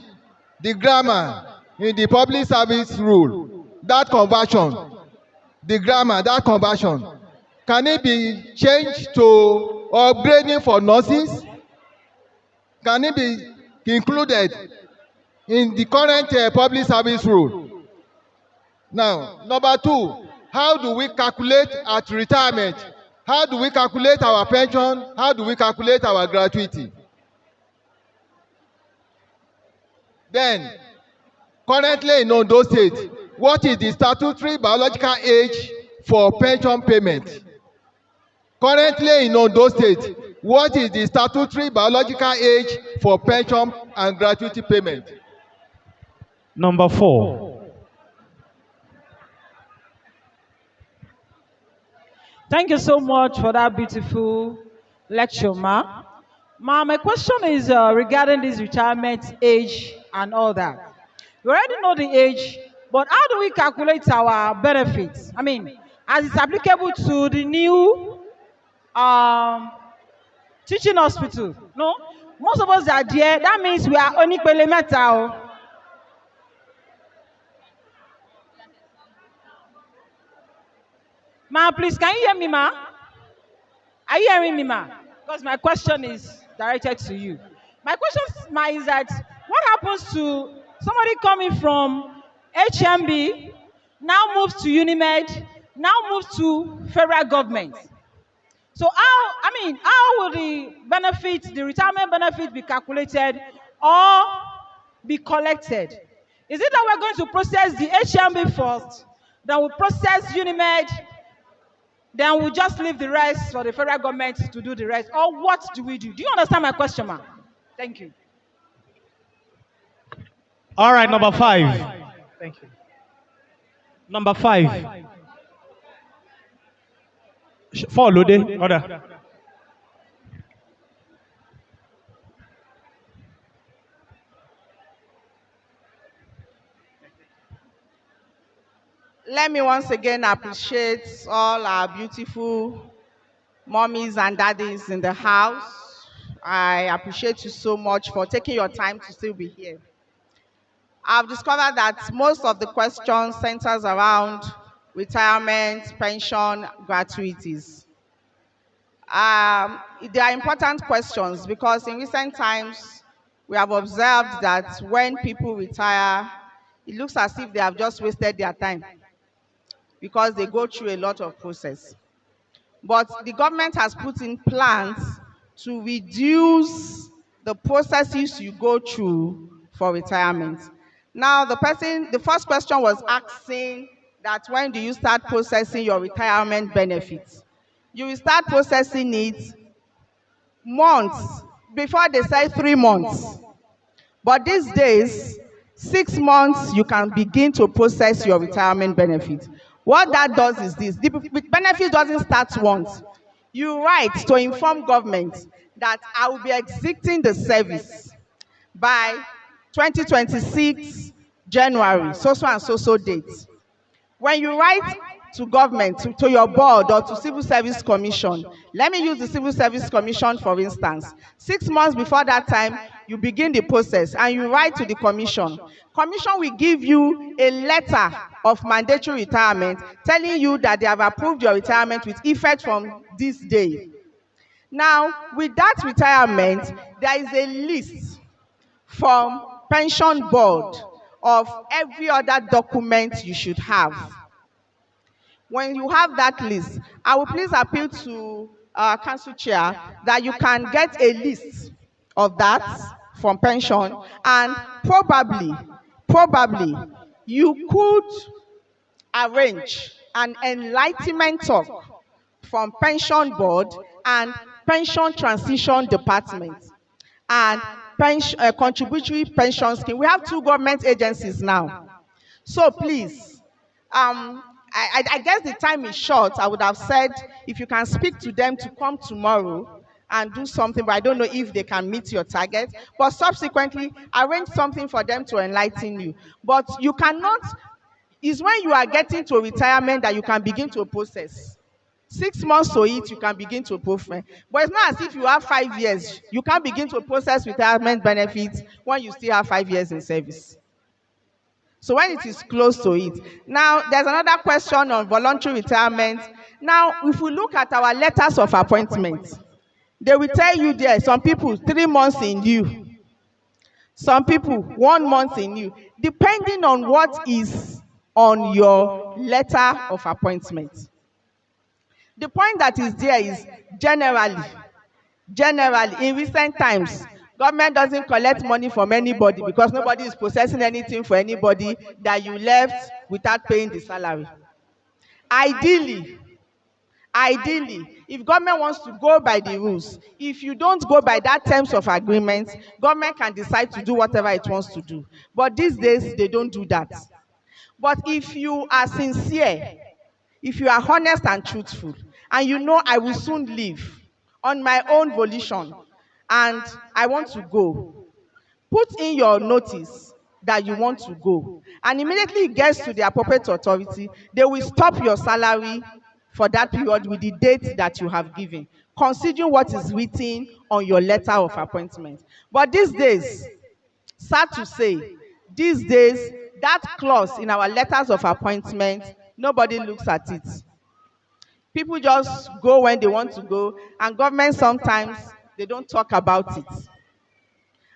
the grammar in the public service rule, that conversion, the grammar, that conversion, can it be changed to upgrading for nurses? Can it be included in the current public service rule? Now, number two, how do we calculate at retirement? How do we calculate our pension? How do we calculate our gratuity? Then, currently in Ondo State, what is the statutory biological age for pension payment? Currently in Ondo State, what is the statutory biological age for pension and gratuity payment?
Number four.
Thank you so much for that beautiful lecture, ma. My question is regarding this retirement age and all that. We already know the age, but how do we calculate our benefits? I mean, as it's applicable to the new um, teaching hospital. No, most of us are there. That means we are only pele metal. Ma, please, can you hear me, ma? Are you hearing me, ma? Because my question is directed to you. My question, ma, is that what happens to somebody coming from HMB, now moves to Unimed, now moves to federal government? So how will the benefit, the retirement benefit be calculated or be collected? Is it that we're going to process the HMB first, then we'll process Unimed, then we'll just leave the rest for the federal government to do the rest? Or what do we do? Do you understand my question, ma'am? Thank you.
All right, number 5. Thank you. Number 5. Follow the order.
Let me once again appreciate all our beautiful mommies and daddies in the house. I appreciate you so much for taking your time to still be here. I've discovered that most of the questions centers around retirement, pension, gratuities. They are important questions because in recent times, we have observed that when people retire, it looks as if they have just wasted their time because they go through a lot of process. But the government has put in plans to reduce the processes you go through for retirement. Now, the first question was asking that when do you start processing your retirement benefits? You will start processing it months before they say 3 months. But these days, 6 months, you can begin to process your retirement benefit. What that does is this: the benefit doesn't start once. You write to inform government that I will be exiting the service by 2026 January, so and so date. When you write to government, to your board or to Civil Service Commission, let me use the Civil Service Commission for instance. 6 months before that time, you begin the process and you write to the commission. Commission will give you a letter of mandatory retirement telling you that they have approved your retirement with effect from this day. Now, with that retirement, there is a list from pension board of every other document you should have. When you have that list, I will please appeal to our council chair that you can get a list of that from pension, and probably you could arrange an enlightenment talk from pension board and pension transition department and contributory pension scheme. We have 2 government agencies now. So please, I guess the time is short. I would have said if you can speak to them to come tomorrow and do something, but I don't know if they can meet your target. But subsequently, arrange something for them to enlighten you. But you cannot, it's when you are getting to retirement that you can begin to process. 6 months to it, you can begin to process. But it's not as if you have 5 years. You can't begin to process retirement benefits when you still have 5 years in service. So when it is close to it. Now, there's another question on voluntary retirement. Now, if we look at our letters of appointment, they will tell you there, some people 3 months in lieu, some people 1 month in lieu, depending on what is on your letter of appointment. The point that is there is generally, in recent times, government doesn't collect money from anybody because nobody is processing anything for anybody that you left without paying the salary. Ideally, if government wants to go by the rules, if you don't go by that terms of agreement, government can decide to do whatever it wants to do. But these days, they don't do that. But if you are sincere, if you are honest and truthful, and you know I will soon leave on my own volition, and I want to go. Put in your notice that you want to go, and immediately it gets to the appropriate authority, they will stop your salary for that period with the date that you have given, considering what is written on your letter of appointment. But these days, sad to say, these days, that clause in our letters of appointment, nobody looks at it. People just go when they want to go, and government sometimes, they don't talk about it.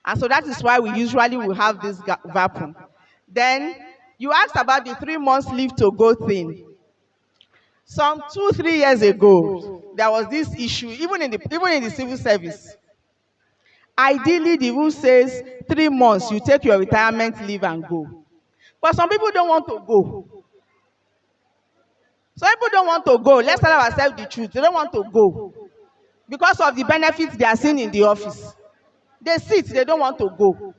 And so that is why we usually will have this vacuum. Then you asked about the 3 months leave to go thing. Some 2-3 years ago, there was this issue, even in the civil service. Ideally, the rule says 3 months, you take your retirement leave and go. But some people don't want to go. Some people don't want to go. Let's tell ourselves the truth. They don't want to go because of the benefits they are seeing in the office. They sit, they don't want to go.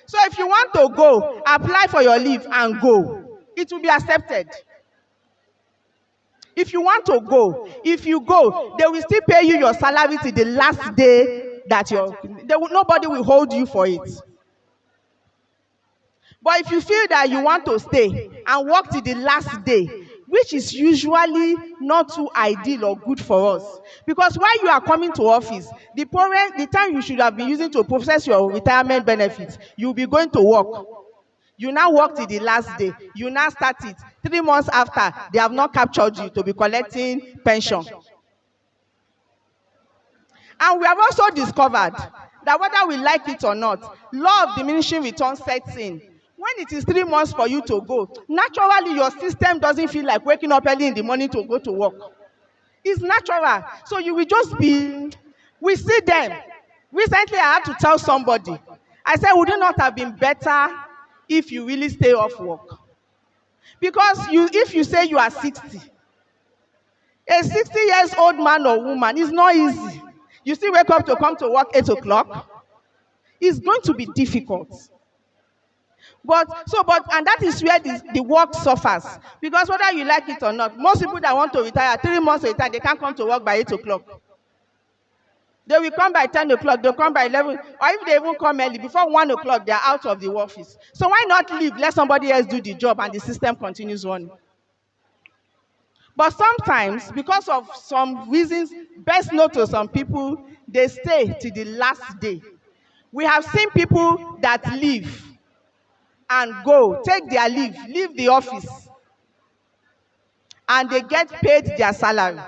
So if you want to go, apply for your leave and go. It will be accepted. If you want to go, if you go, they will still pay you your salary till the last day that nobody will hold you for it. But if you feel that you want to stay and work till the last day, which is usually not too ideal or good for us, because while you are coming to office, the time you should have been using to process your retirement benefits, you'll be going to work. You now work till the last day. You now start it. 3 months after, they have not captured you to be collecting pension. And we have also discovered that whether we like it or not, law of diminishing returns sets in. When it is 3 months for you to go, naturally your system doesn't feel like waking up early in the morning to go to work. It's natural. So you will just be, we see them. Recently I had to tell somebody, I said, would it not have been better if you really stay off work? Because if you say you are 60, a 60-year-old man or woman is not easy. You still wake up to come to work 8 o'clock. It's going to be difficult. And that is where the work suffers. Because whether you like it or not, most people that want to retire, 3 months to retire, they can't come to work by 8 o'clock. They will come by 10 o'clock, they'll come by 11, or if they even come early, before 1 o'clock, they're out of the office. So why not leave, let somebody else do the job, and the system continues running? But sometimes, because of some reasons, best known to some people, they stay till the last day. We have seen people that leave and go, take their leave the office, and they get paid their salary.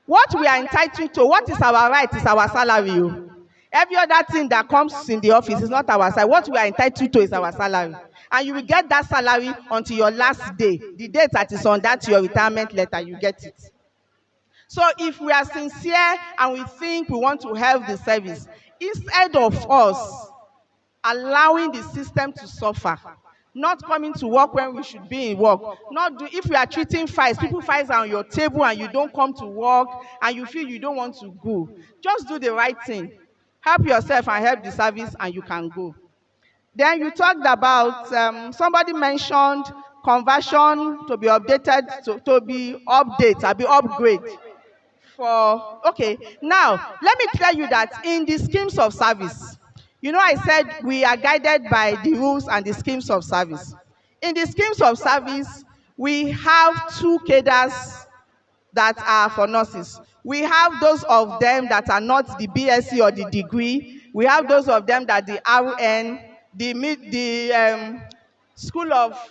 What we are entitled to, what is our right, is our salary. Every other thing that comes in the office is not our salary. What we are entitled to is our salary. And you will get that salary until your last day. The date that is on that your retirement letter, you get it. So if we are sincere and we think we want to help the service, instead of us allowing the system to suffer, not coming to work when we should be in work, if we are treating files, people files are on your table and you don't come to work and you feel you don't want to go, just do the right thing. Help yourself and help the service and you can go. Then you talked about, somebody mentioned conversion to be updated, to be upgrade. Okay, now let me tell you that in the schemes of service, I said we are guided by the rules and the schemes of service. In the schemes of service, we have 2 cadres that are for nurses. We have those of them that are not the BSc or the degree. We have those of them that the RN, the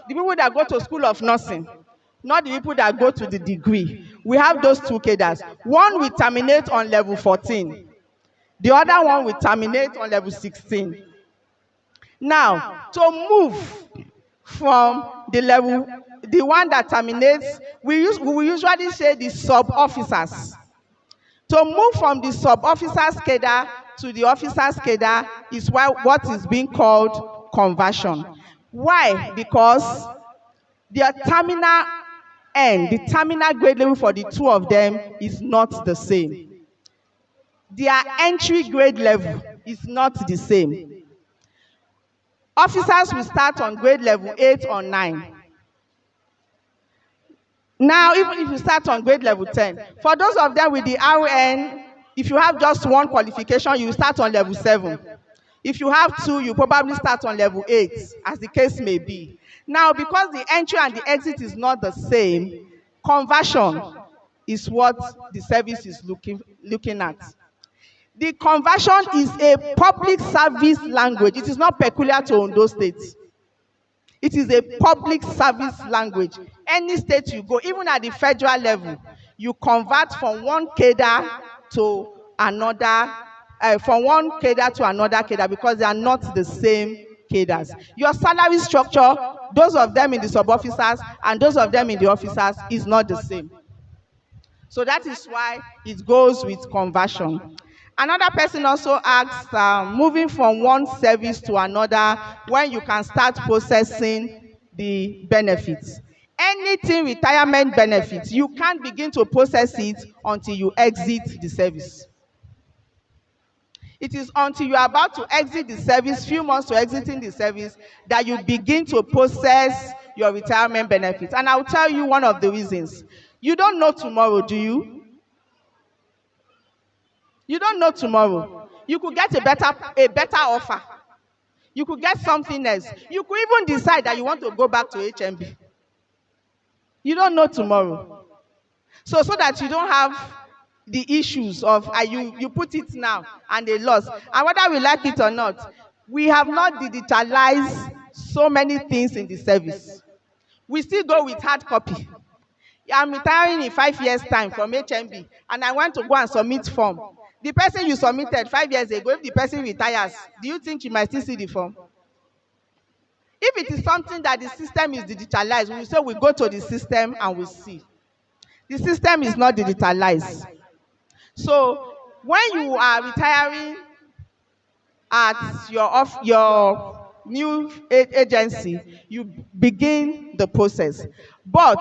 people that go to school of nursing, not the people that go to the degree. We have those 2 cadres. One will terminate on level 14. The other one will terminate on level 16. Now, to move from the one that terminates, we will usually say the sub-officers. To move from the sub-officers cadre to the officers cadre is what is being called conversion. Why? Because their terminal end, the terminal grade level for the 2 of them is not the same. Their entry grade level is not the same. Officers will start on grade level 8 or 9. Now, even if you start on grade level 10, for those of them with the RN If you have just one qualification, you start on level 7. If you have 2, you probably start on level 8, as the case may be. Now, because the entry and the exit is not the same, conversion is what the service is looking at. The conversion is a public service language. It is not peculiar to Ondo State. It is a public service language. Any state you go, even at the federal level, you convert from one cadre to another, from one cadre to another cadre, because they are not the same cadres. Your salary structure, those of them in the sub-officers and those of them in the officers, is not the same. So that is why it goes with conversion. Another person also asks, moving from one service to another, when you can start processing the benefits. Anything retirement benefits, you can't begin to process it until you exit the service. It is until you are about to exit the service, few months to exiting the service, that you begin to process your retirement benefits. And I'll tell you one of the reasons. You don't know tomorrow, do you? You don't know tomorrow. You could get a better offer. You could get something else. You could even decide that you want to go back to HMB. You don't know tomorrow. So that you don't have the issues of you put it now and they lost. And whether we like it or not, we have not digitalized so many things in the service. We still go with hard copy. I'm retiring in 5 years' time from HMB, and I want to go and submit form. The person you submitted 5 years ago, if the person retires, do you think you might still see the form? If it is something that the system is digitalized, we will say we go to the system and we see. The system is not digitalized. So when you are retiring at your new agency, you begin the process. But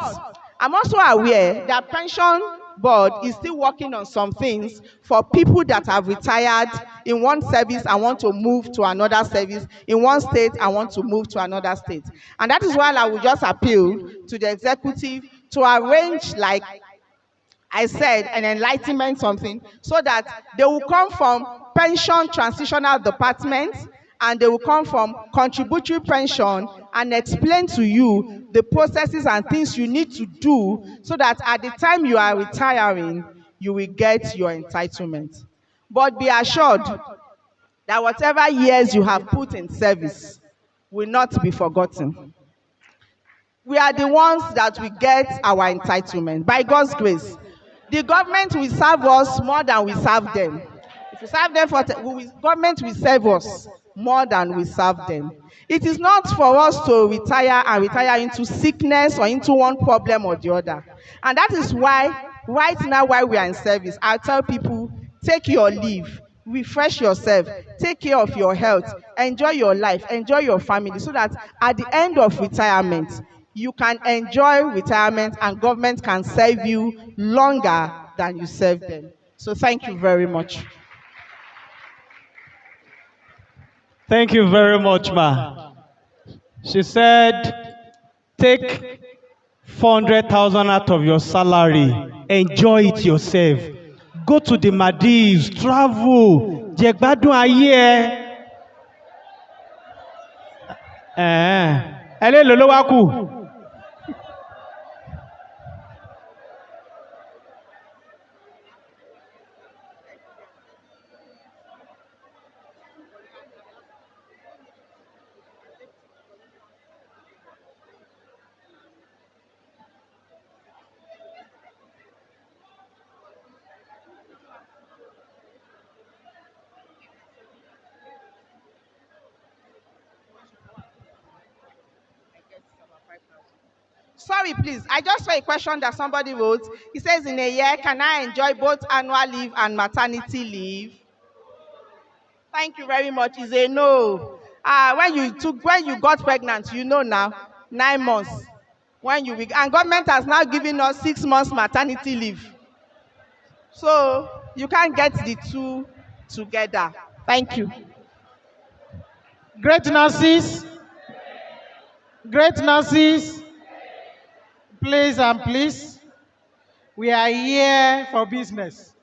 I'm also aware that pension board is still working on some things for people that have retired in one service and want to move to another service, in one state and want to move to another state. And that is why I would just appeal to the executive to arrange, like I said, an enlightenment something, so that they will come from pension transitional department and they will come from contributory pension and explain to you the processes and things you need to do so that at the time you are retiring, you will get your entitlement. But be assured that whatever years you have put in service will not be forgotten. We are the ones that will get our entitlement by God's grace. The government will serve us more than we serve them. If you serve them government will serve us more than we serve them. It is not for us to retire into sickness or into one problem or the other. And that is why, right now while we are in service, I tell people, take your leave, refresh yourself, take care of your health, enjoy your life, enjoy your family, so that at the end of retirement, you can enjoy retirement and government can serve you longer than you serve them. So thank you very much.
Thank you very much, ma. She said, take 400,000 out of your salary, enjoy it yourself. Go to the Maldives, travel, jẹ gbádùn ayé ẹ. Ẹlẹ́lò ló wá kù.
Sorry, please. I just saw a question that somebody wrote. He says, in a year, can I enjoy both annual leave and maternity leave? Thank you very much. It's a no. When you got pregnant, you know now, 9 months. And government has now given us 6 months maternity leave. So you can't get the two together. Thank you.
Great nurses, please, we are here for business.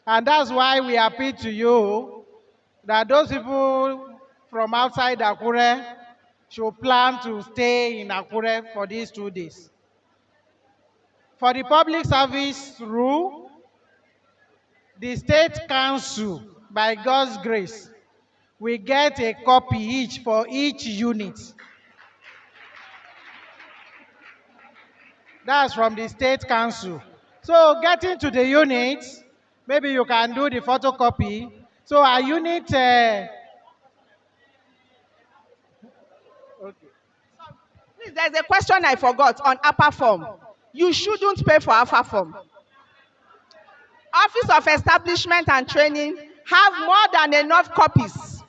And that's why we appeal to you that those people from outside Akure should plan to stay in Akure for these 2 days. For the public service rule, the state council, by God's grace, we get a copy each for each unit. That's from the state council. So getting to the units, maybe you can do the photocopy. So our unit,
Please, there's a question I forgot on APA form. You shouldn't pay for APA form. Office of Establishment and Training have more than enough copies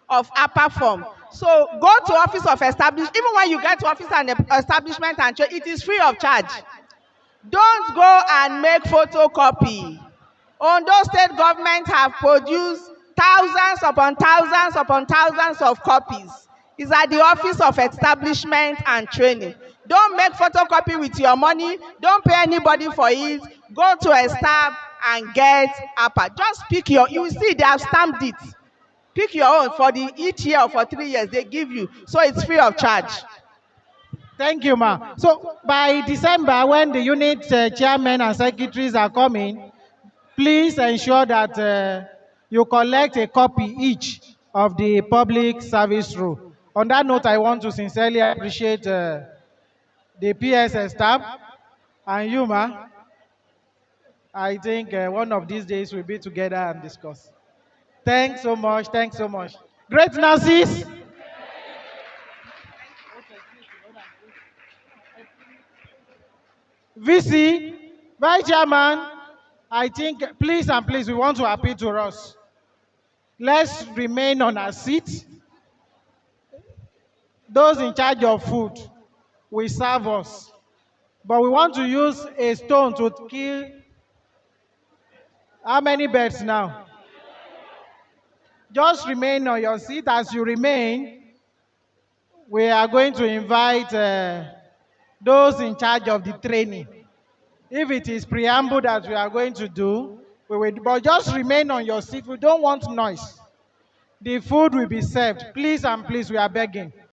of APA form. So go to Office of Establishment. Even when you get to Office and Establishment and Training, it is free of charge. Don't go and make photocopy. Ondo State government have produced thousands upon thousands upon thousands of copies. It's at the Office of Establishment and Training. Don't make photocopy with your money. Don't pay anybody for it. Go to a stamp and get APA. Just pick your, you will see they have stamped it. Pick your own for the each year or for 3 years they give you. So it's free of charge.
thank you, ma. So by December, when the unit chairmen and secretaries are coming, please ensure that you collect a copy each of the public service rule. On that note, I want to sincerely appreciate the PSS staff and you, ma. I think one of these days we'll be together and discuss. Thanks so much. Thanks so much. Great nurses. VC, Vice Chairman, I think please and please we want to appeal to us. Let's remain on our seat. Those in charge of food will serve us. But we want to use a stone to kill how many birds now? Just remain on your seat. As you remain, we are going to invite those in charge of the training. If it is preamble that we are going to do, we will, but just remain on your seat. We don't want noise. The food will be served. Please and please, we are begging.